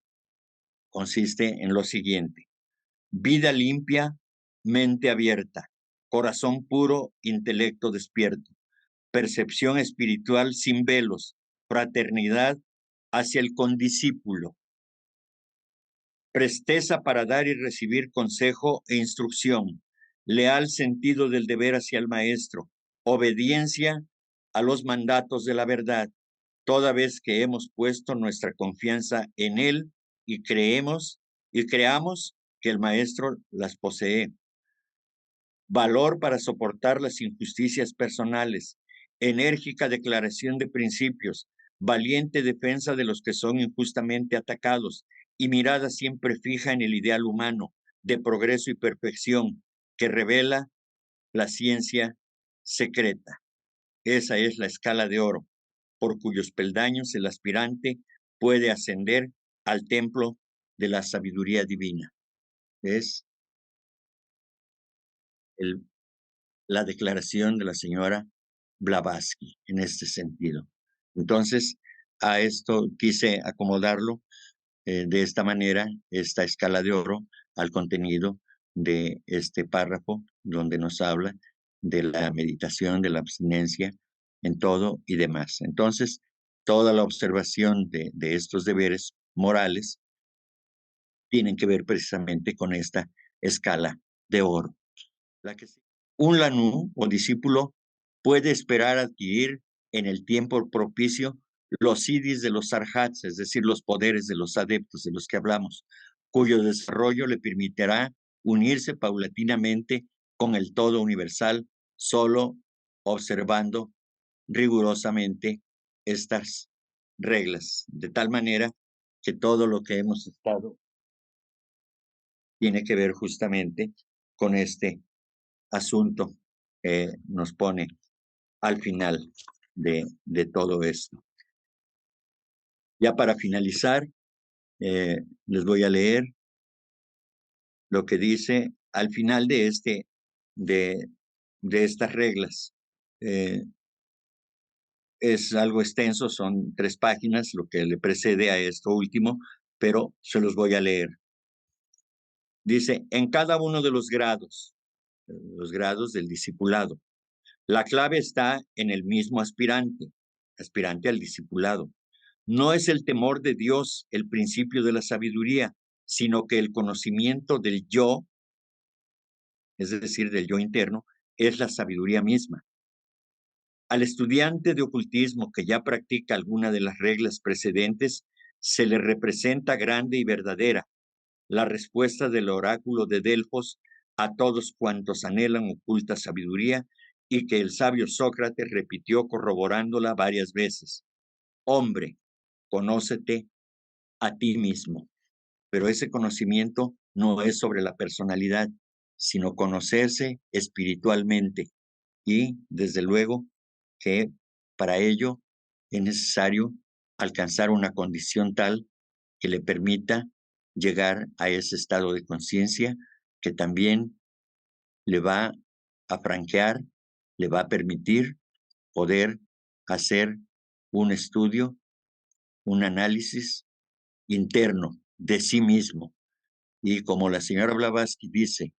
consiste en lo siguiente: vida limpia, mente abierta, corazón puro, intelecto despierto, percepción espiritual sin velos, fraternidad hacia el condiscípulo, presteza para dar y recibir consejo e instrucción, leal sentido del deber hacia el maestro, obediencia a los mandatos de la verdad, toda vez que hemos puesto nuestra confianza en él y creamos que el maestro las posee. Valor para soportar las injusticias personales, enérgica declaración de principios, valiente defensa de los que son injustamente atacados y mirada siempre fija en el ideal humano de progreso y perfección que revela la ciencia secreta. Esa es la escala de oro, por cuyos peldaños el aspirante puede ascender al templo de la sabiduría divina. Es el la declaración de la señora Blavatsky en este sentido. Entonces, a esto quise acomodarlo de esta manera, esta escala de oro, al contenido de este párrafo donde nos habla de la meditación, de la abstinencia en todo y demás. Entonces, toda la observación de estos deberes morales tienen que ver precisamente con esta escala de oro. La que un lanú o discípulo puede esperar adquirir en el tiempo propicio los siddhis de los arhats, es decir, los poderes de los adeptos de los que hablamos, cuyo desarrollo le permitirá unirse paulatinamente con el todo universal, solo observando rigurosamente estas reglas, de tal manera que todo lo que hemos estado tiene que ver justamente con este asunto que nos pone al final de todo esto. Ya para finalizar, les voy a leer lo que dice al final de, de estas reglas. Es algo extenso, son 3 páginas, lo que le precede a esto último, pero se los voy a leer. Dice, en cada uno de los grados del discipulado, la clave está en el mismo aspirante al discipulado. No es el temor de Dios el principio de la sabiduría, sino que el conocimiento del yo, es decir, del yo interno, es la sabiduría misma. Al estudiante de ocultismo que ya practica alguna de las reglas precedentes, se le representa grande y verdadera la respuesta del oráculo de Delfos a todos cuantos anhelan oculta sabiduría y que el sabio Sócrates repitió corroborándola varias veces. Hombre, conócete a ti mismo. Pero ese conocimiento no es sobre la personalidad, sino conocerse espiritualmente. Y desde luego que para ello es necesario alcanzar una condición tal que le permita llegar a ese estado de conciencia que también le va a franquear, le va a permitir poder hacer un estudio, un análisis interno de sí mismo. Y como la señora Blavatsky dice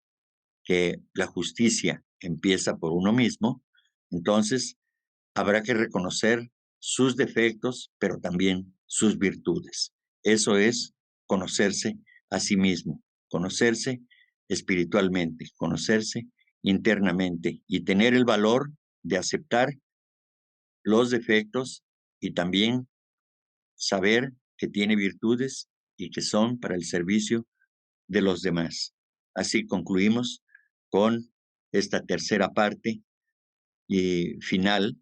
que la justicia empieza por uno mismo, entonces habrá que reconocer sus defectos, pero también sus virtudes. Eso es conocerse a sí mismo, conocerse espiritualmente, conocerse internamente y tener el valor de aceptar los defectos y también saber que tiene virtudes y que son para el servicio de los demás. Así concluimos con esta tercera parte y final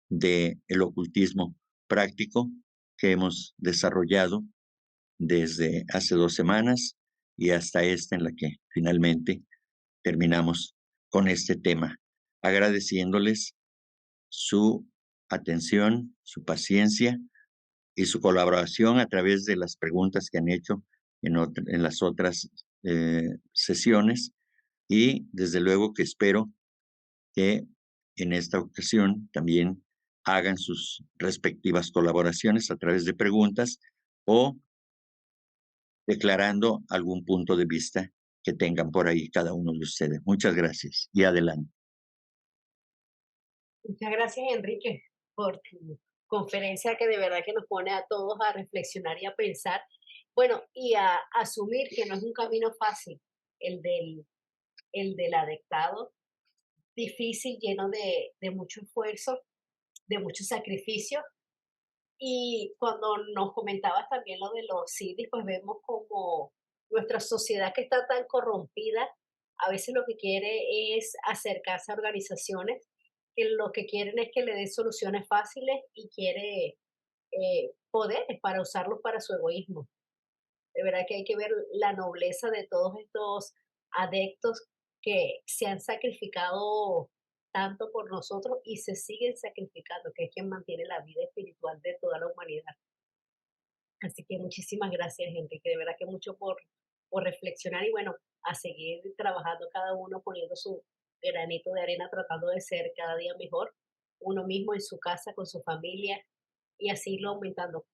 de el ocultismo práctico que hemos desarrollado desde hace 2 semanas y hasta esta en la que finalmente terminamos con este tema, agradeciéndoles su atención, su paciencia y su colaboración a través de las preguntas que han hecho en las otras sesiones y desde luego que espero que en esta ocasión también hagan sus respectivas colaboraciones a través de preguntas o declarando algún punto de vista que tengan por ahí cada uno de ustedes. Muchas gracias y adelante. Muchas gracias, Enrique, por tu conferencia que de verdad que nos pone a todos a reflexionar y a pensar, bueno, y a asumir que no es un camino fácil el del adectado, difícil, lleno de mucho esfuerzo, de mucho sacrificio. Y cuando nos comentabas también lo de los CIDIs, pues vemos como nuestra sociedad que está tan corrompida, a veces lo que quiere es acercarse a organizaciones que lo que quieren es que le den soluciones fáciles y quiere poderes para usarlos para su egoísmo. De verdad que hay que ver la nobleza de todos estos adeptos que se han sacrificado tanto por nosotros y se siguen sacrificando, que es quien mantiene la vida espiritual de toda la humanidad. Así que muchísimas gracias, Enrique, de verdad que mucho por reflexionar y bueno, a seguir trabajando cada uno poniendo su granito de arena, tratando de ser cada día mejor, uno mismo en su casa, con su familia y así lo aumentando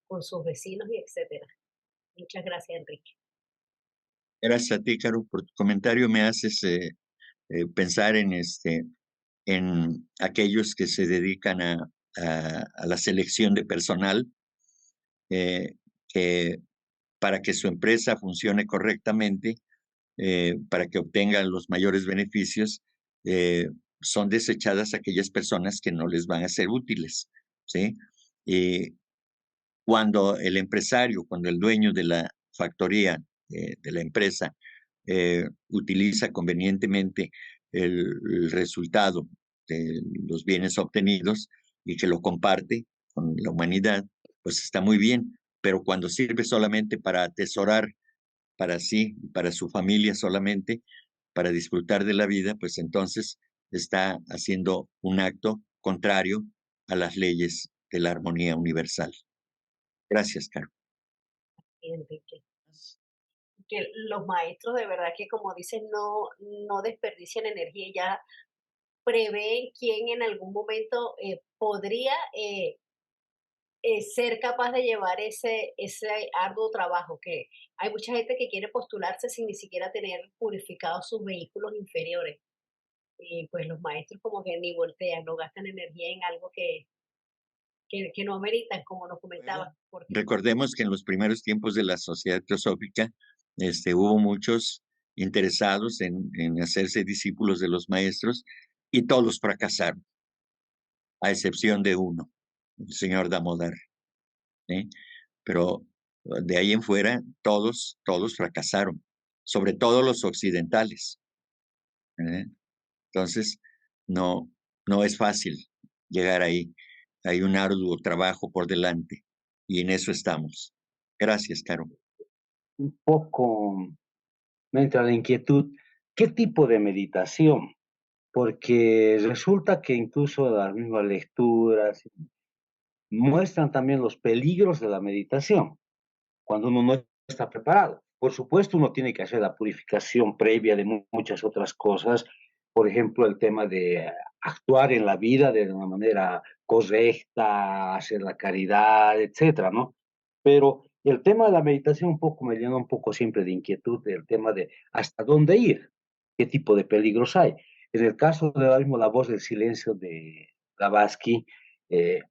con sus vecinos y etcétera. Muchas gracias, Enrique. Gracias a ti, Caro, por tu comentario. Me haces pensar en aquellos que se dedican a la selección de personal, que para que su empresa funcione correctamente, para que obtengan los mayores beneficios, eh, son desechadas aquellas personas que no les van a ser útiles, ¿sí? Y cuando el empresario, cuando el dueño de la factoría, de la empresa, utiliza convenientemente el resultado de los bienes obtenidos y que lo comparte con la humanidad, pues está muy bien, pero cuando sirve solamente para atesorar para sí, para su familia solamente, para disfrutar de la vida, pues entonces está haciendo un acto contrario a las leyes de la armonía universal. Gracias, Caro. Enrique. Que los maestros de verdad que como dicen, no desperdician energía, ya prevén quién en algún momento podría ser capaz de llevar ese arduo trabajo, que hay mucha gente que quiere postularse sin ni siquiera tener purificados sus vehículos inferiores. Y pues los maestros como que ni voltean, no gastan energía en algo que no ameritan, como nos comentabas, Bueno, porque recordemos que en los primeros tiempos de la sociedad teosófica, hubo muchos interesados en hacerse discípulos de los maestros y todos fracasaron. a excepción de uno, el señor Damodar, ¿sí? Pero de ahí en fuera, todos fracasaron, sobre todo los occidentales, ¿eh? Entonces, no, no es fácil llegar ahí. Hay un arduo trabajo por delante y en eso estamos. Gracias, Caro. Un poco me entra la inquietud, ¿qué tipo de meditación? Porque resulta que incluso las mismas lecturas muestran también los peligros de la meditación cuando uno no está preparado. Por supuesto, uno tiene que hacer la purificación previa de muchas otras cosas, por ejemplo, el tema de actuar en la vida de una manera correcta, hacer la caridad, etcétera, ¿no? Pero el tema de la meditación un poco me llena un poco siempre de inquietud, el tema de hasta dónde ir, qué tipo de peligros hay. En el caso de ahora mismo La voz del silencio de Blavatsky,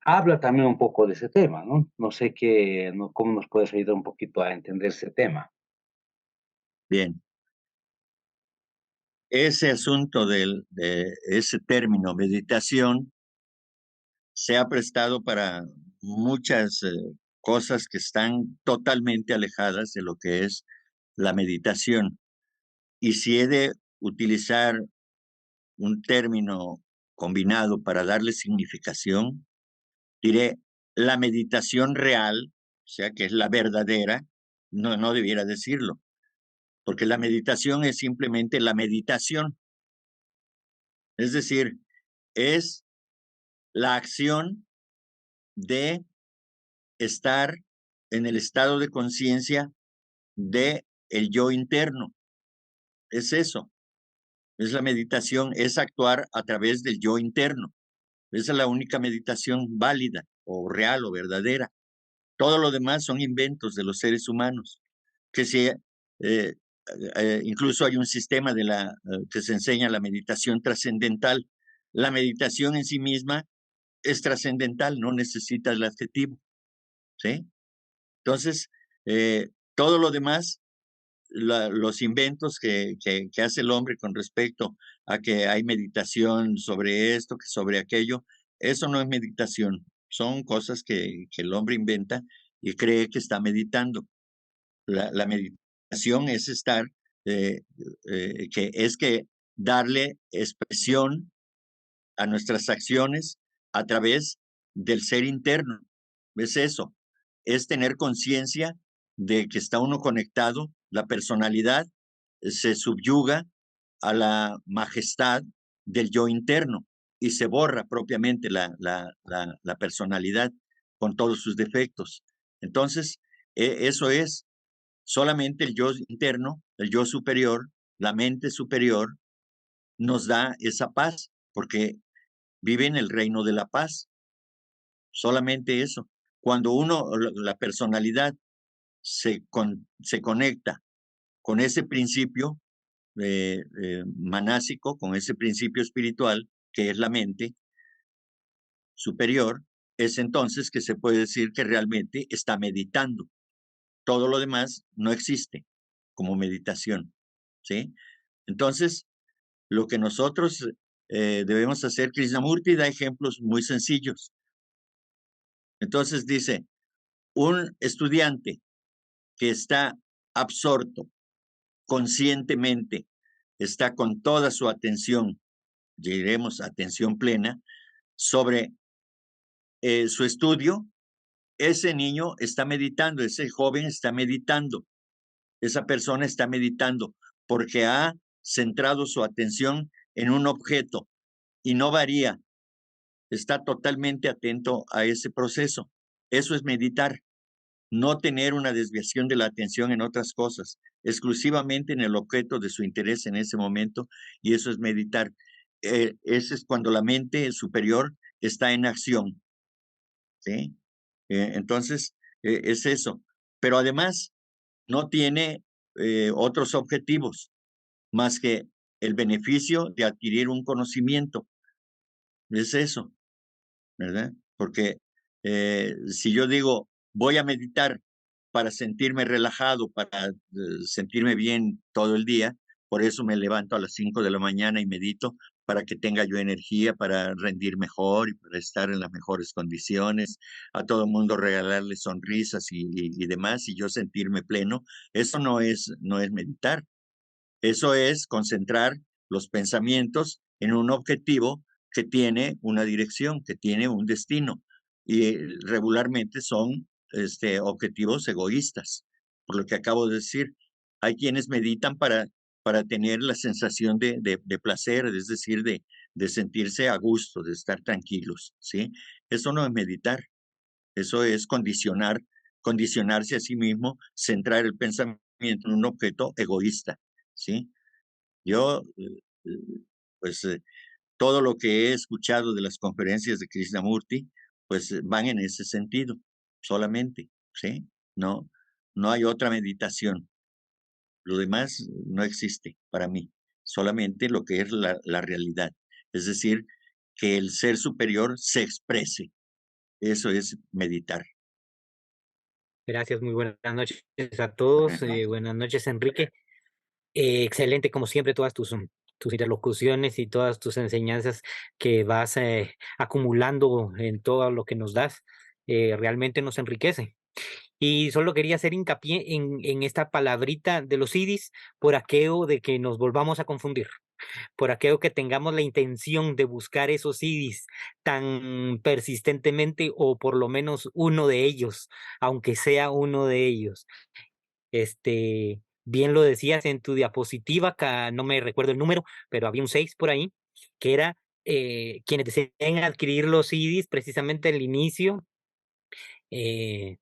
habla también un poco de ese tema, ¿no? No sé qué, no, cómo nos puedes ayudar un poquito a entender ese tema. Bien, ese asunto de ese término, meditación, se ha prestado para muchas cosas que están totalmente alejadas de lo que es la meditación. Y si he de utilizar un término combinado para darle significación, diré la meditación real, o sea, que es la verdadera, no debiera decirlo, porque la meditación es simplemente la meditación, es decir, es la acción de estar en el estado de conciencia de el yo interno. Es eso, es la meditación, es actuar a través del yo interno. Esa es la única meditación válida o real o verdadera. Todo lo demás son inventos de los seres humanos, que se, incluso hay un sistema que se enseña la meditación trascendental. La meditación en sí misma es trascendental, no necesita el adjetivo, ¿sí? Entonces, todo lo demás, los inventos que hace el hombre con respecto a que hay meditación sobre esto, que sobre aquello, eso no es meditación, son cosas que el hombre inventa y cree que está meditando. La meditación es estar, que darle expresión a nuestras acciones a través del ser interno. Es eso, es tener conciencia de que está uno conectado, la personalidad se subyuga a la majestad del yo interno y se borra propiamente la personalidad con todos sus defectos. Entonces, eso es solamente el yo interno, el yo superior, la mente superior, nos da esa paz, porque vive en el reino de la paz. Solamente eso. Cuando la personalidad se conecta con ese principio manásico, con ese principio espiritual, que es la mente superior, es entonces que se puede decir que realmente está meditando. Todo lo demás no existe como meditación, ¿sí? Entonces, lo que nosotros debemos hacer, Krishnamurti da ejemplos muy sencillos. Entonces dice, un estudiante que está absorto conscientemente, está con toda su atención, diremos atención plena, sobre su estudio, ese niño está meditando, ese joven está meditando, esa persona está meditando porque ha centrado su atención en un objeto y no varía, está totalmente atento a ese proceso. Eso es meditar, no tener una desviación de la atención en otras cosas, exclusivamente en el objeto de su interés en ese momento, y eso es meditar. Ese es cuando la mente superior está en acción, ¿sí? Entonces, es eso. Pero además, no tiene otros objetivos más que el beneficio de adquirir un conocimiento. Es eso, ¿verdad? Porque si yo digo, voy a meditar para sentirme relajado, para sentirme bien todo el día, por eso me levanto a las 5 de la mañana y medito, para que tenga yo energía para rendir mejor y para estar en las mejores condiciones, a todo el mundo regalarle sonrisas y demás, y yo sentirme pleno. Eso no es meditar, eso es concentrar los pensamientos en un objetivo que tiene una dirección, que tiene un destino. Y regularmente son objetivos egoístas, por lo que acabo de decir. Hay quienes meditan para tener la sensación de placer, es decir, de sentirse a gusto, de estar tranquilos, ¿sí? Eso no es meditar, eso es condicionarse a sí mismo, centrar el pensamiento en un objeto egoísta, ¿sí? Yo, pues, todo lo que he escuchado de las conferencias de Krishnamurti, pues, van en ese sentido, solamente, ¿sí? No, no hay otra meditación. Lo demás no existe para mí, solamente lo que es la realidad. Es decir, que el ser superior se exprese. Eso es meditar. Gracias, muy buenas noches a todos. Buenas noches, Enrique. Excelente, como siempre, todas tus interlocuciones y todas tus enseñanzas que vas acumulando en todo lo que nos das, realmente nos enriquece. Y solo quería hacer hincapié en esta palabrita de los idis por aquello de que nos volvamos a confundir, por aquello que tengamos la intención de buscar esos idis tan persistentemente o por lo menos uno de ellos, aunque sea uno de ellos. Bien lo decías en tu diapositiva, acá no me recuerdo el número, pero había un 6 por ahí, que era quienes deseen adquirir los CDs, precisamente al inicio, eh,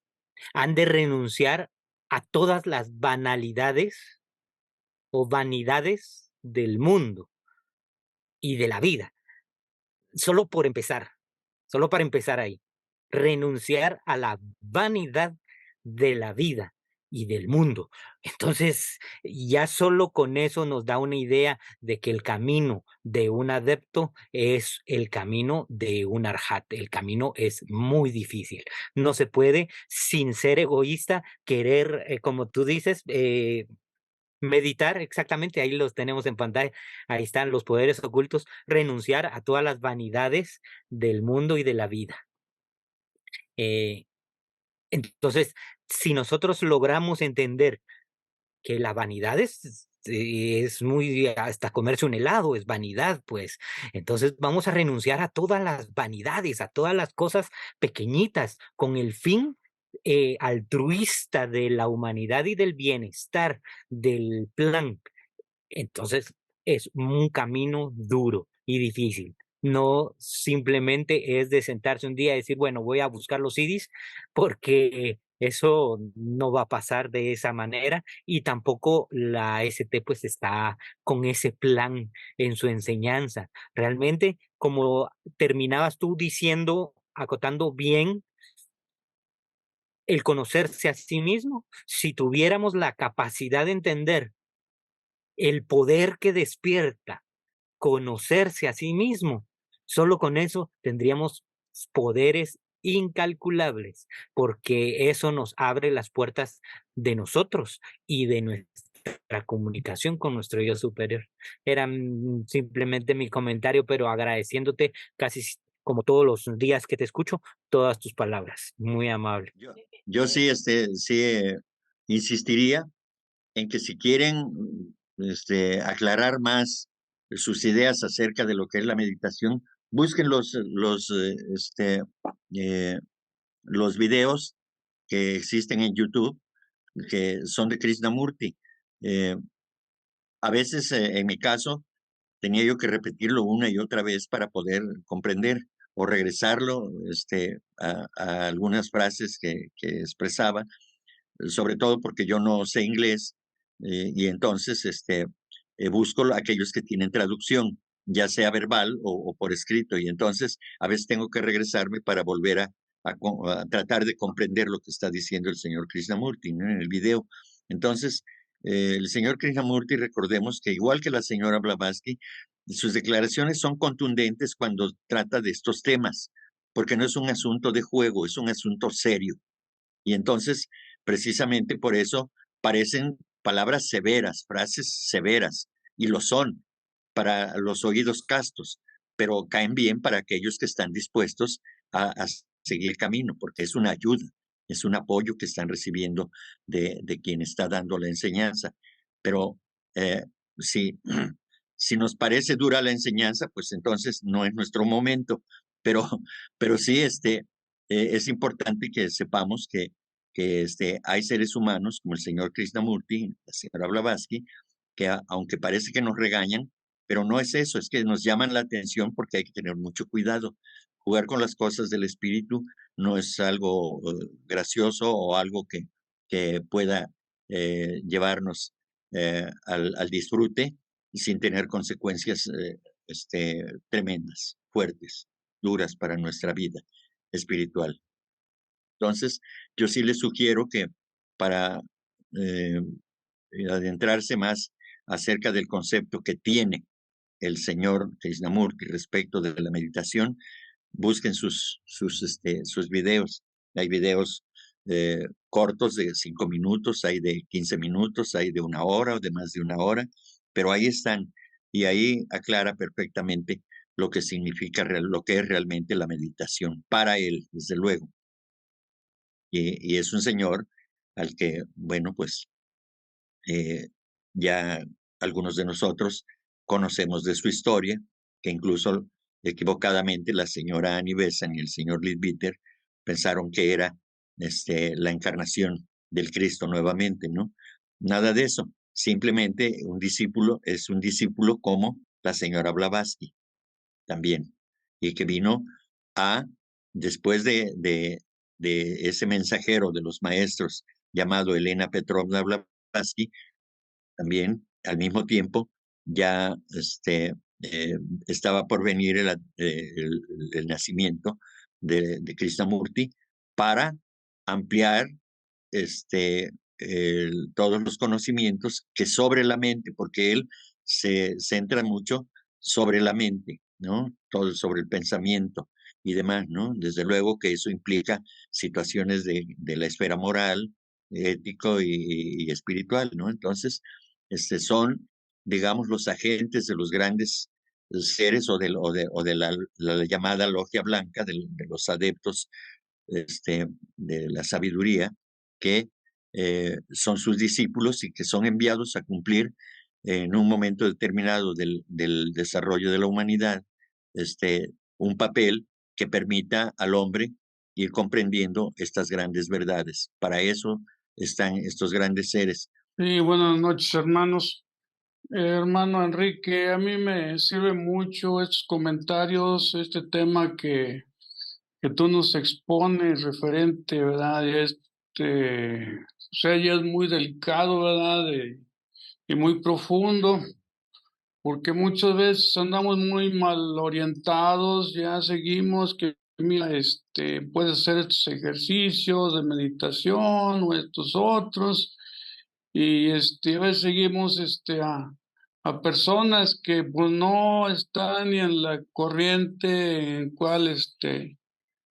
han de renunciar a todas las banalidades o vanidades del mundo y de la vida, solo por empezar, solo para empezar ahí, renunciar a la vanidad de la vida y del mundo. Entonces, ya solo con eso nos da una idea de que el camino de un adepto es el camino de un arhat. El camino es muy difícil. No se puede, sin ser egoísta, querer, como tú dices, meditar, exactamente, ahí los tenemos en pantalla, ahí están los poderes ocultos, renunciar a todas las vanidades del mundo y de la vida. Eh, entonces, si nosotros logramos entender que la vanidad es muy, hasta comerse un helado es vanidad, pues, entonces vamos a renunciar a todas las vanidades, a todas las cosas pequeñitas, con el fin altruista de la humanidad y del bienestar del plan. Entonces, es un camino duro y difícil. No simplemente es de sentarse un día y decir, bueno, voy a buscar los CDs, porque eso no va a pasar de esa manera y tampoco la ST pues está con ese plan en su enseñanza. Realmente, como terminabas tú diciendo, acotando bien, el conocerse a sí mismo, si tuviéramos la capacidad de entender el poder que despierta conocerse a sí mismo, solo con eso tendríamos poderes incalculables, porque eso nos abre las puertas de nosotros y de nuestra comunicación con nuestro yo superior. Era simplemente mi comentario, pero agradeciéndote casi como todos los días que te escucho, todas tus palabras. Muy amable. Yo sí, sí, insistiría en que si quieren aclarar más sus ideas acerca de lo que es la meditación, busquen eh, los videos que existen en YouTube, que son de Krishnamurti. Eh, a veces, en mi caso, tenía yo que repetirlo una y otra vez para poder comprender o regresarlo a algunas frases que expresaba, sobre todo porque yo no sé inglés, y entonces busco aquellos que tienen traducción, ya sea verbal o por escrito, y entonces a veces tengo que regresarme para volver a tratar de comprender lo que está diciendo el señor Krishnamurti, ¿no?, en el video. Entonces, el señor Krishnamurti, recordemos que igual que la señora Blavatsky, sus declaraciones son contundentes cuando trata de estos temas, porque no es un asunto de juego, es un asunto serio. Y entonces, precisamente por eso parecen palabras severas, frases severas, y lo son, para los oídos castos, pero caen bien para aquellos que están dispuestos a seguir el camino, porque es una ayuda, es un apoyo que están recibiendo de quien está dando la enseñanza. Pero eh, si, si nos parece dura la enseñanza, pues entonces no es nuestro momento. Pero, pero sí, es importante que sepamos que hay seres humanos como el señor Krishnamurti, la señora Blavatsky, que aunque parece que nos regañan, pero no es eso, es que nos llaman la atención porque hay que tener mucho cuidado. Jugar con las cosas del espíritu no es algo gracioso o algo que pueda llevarnos al disfrute sin tener consecuencias tremendas, fuertes, duras para nuestra vida espiritual. Entonces, yo sí les sugiero que para eh, adentrarse más acerca del concepto que tiene el señor Krishnamurti respecto de la meditación, busquen sus videos. Hay videos cortos de 5 minutos, hay de 15 minutos, hay de 1 hora o de más de 1 hora, pero ahí están y ahí aclara perfectamente lo que significa, lo que es realmente la meditación para él, desde luego. Y es un señor al que, bueno, pues ya algunos de nosotros conocemos de su historia, que incluso equivocadamente la señora Annie Besant y el señor Leadbeater pensaron que era la encarnación del Cristo nuevamente, ¿no? Nada de eso. Simplemente un discípulo es un discípulo como la señora Blavatsky también, y que vino a, después de ese mensajero de los maestros llamado Elena Petrovna Blavatsky, también al mismo tiempo ya estaba por venir el nacimiento de Krishnamurti para ampliar todos los conocimientos que sobre la mente, porque él se centra mucho sobre la mente, ¿no? Todo sobre el pensamiento y demás, ¿no? Desde luego que eso implica situaciones de la esfera moral, ético y espiritual, ¿no? Entonces, son, digamos, los agentes de los grandes seres o de la llamada logia blanca, de los adeptos de la sabiduría, que son sus discípulos y que son enviados a cumplir en un momento determinado del desarrollo de la humanidad un papel que permita al hombre ir comprendiendo estas grandes verdades. Para eso están estos grandes seres. Sí, buenas noches, hermanos. Hermano Enrique, a mí me sirve mucho estos comentarios, este tema que tú nos expones referente, ¿verdad? O sea, ya es muy delicado, ¿verdad? Y muy profundo, porque muchas veces andamos muy mal orientados, ya seguimos que, mira, puedes hacer estos ejercicios de meditación o estos otros, y a veces seguimos a personas que pues no están ni en la corriente en cual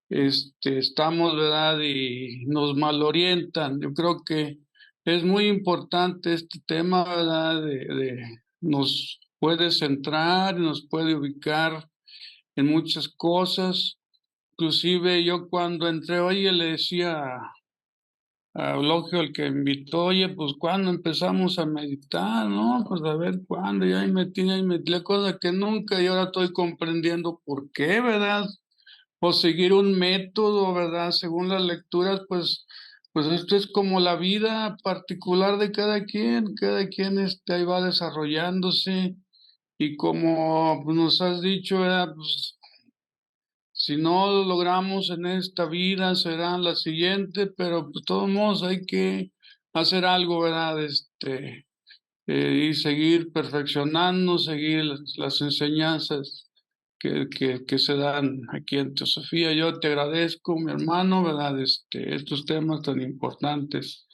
estamos, ¿verdad? Y nos malorientan. Yo creo que es muy importante este tema, ¿verdad? Nos puede centrar, nos puede ubicar en muchas cosas. Inclusive yo cuando entré, oye, le decía a Eulogio, el que me invitó, oye, pues cuando empezamos a meditar, ¿no? Pues a ver cuándo, y ahí metí, cosa que nunca, y ahora estoy comprendiendo por qué, ¿verdad? O seguir un método, ¿verdad? Según las lecturas, pues esto es como la vida particular de cada quien ahí va desarrollándose, y como pues, nos has dicho, ¿verdad? Pues si no lo logramos en esta vida, será en la siguiente, pero pues, de todos modos hay que hacer algo, ¿verdad? Y seguir perfeccionando, seguir las enseñanzas que se dan aquí en Teosofía. Yo te agradezco, mi hermano, ¿verdad? Estos temas tan importantes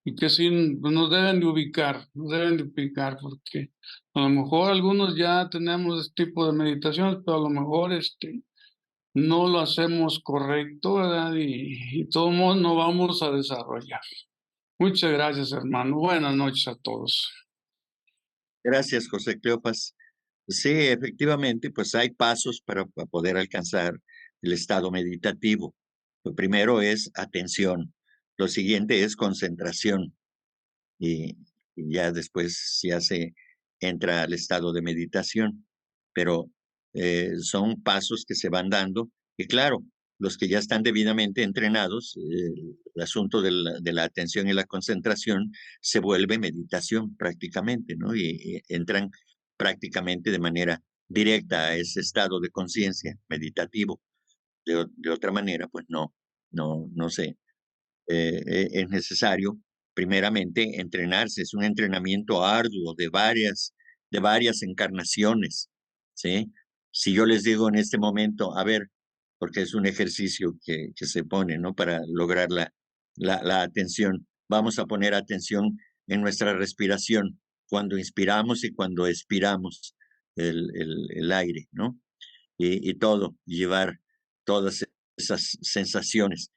y que sí nos deben de ubicar, porque a lo mejor algunos ya tenemos este tipo de meditaciones, pero a lo mejor no lo hacemos correcto, ¿verdad? Y todos modos no vamos a desarrollar. Muchas gracias, hermano. Buenas noches a todos. Gracias, José Cleopas. Sí, efectivamente, pues hay pasos para poder alcanzar el estado meditativo. Lo primero es atención, lo siguiente es concentración y, y ya después ya se entra al estado de meditación. Pero son pasos que se van dando y claro, los que ya están debidamente entrenados, el asunto de la atención y la concentración se vuelve meditación prácticamente, ¿no? Y entran prácticamente de manera directa a ese estado de conciencia meditativo. De otra manera, pues no sé. Es necesario, primeramente, entrenarse. Es un entrenamiento arduo de varias encarnaciones, ¿sí? Si yo les digo en este momento, a ver, porque es un ejercicio que se pone, ¿no? Para lograr la atención. Vamos a poner atención en nuestra respiración, cuando inspiramos y cuando expiramos el aire, ¿no? Y todo, llevar todas esas sensaciones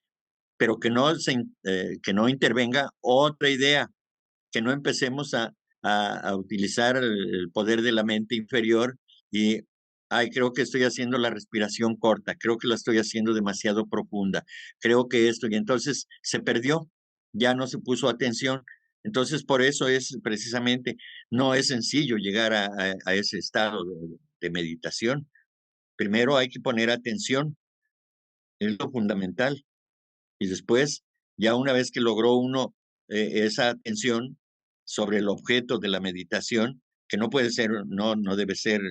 pero que no intervenga otra idea, que no empecemos a utilizar el poder de la mente inferior y, ay, creo que estoy haciendo la respiración corta, creo que la estoy haciendo demasiado profunda, creo que esto, y entonces se perdió, ya no se puso atención. Entonces, por eso es precisamente, no es sencillo llegar a ese estado de meditación. Primero hay que poner atención, es lo fundamental. Y después, ya una vez que logró uno esa atención sobre el objeto de la meditación, que no puede ser, no debe ser,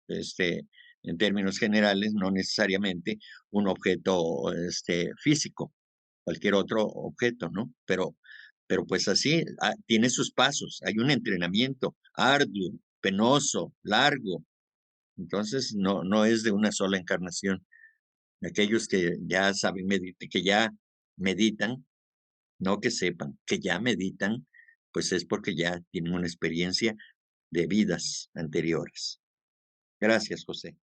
este, en términos generales, no necesariamente un objeto físico, cualquier otro objeto, ¿no? Pero pues así, tiene sus pasos, hay un entrenamiento arduo, penoso, largo, entonces no es de una sola encarnación. Aquellos que ya saben que ya meditan, no que sepan, que ya meditan, pues es porque ya tienen una experiencia de vidas anteriores. Gracias, José.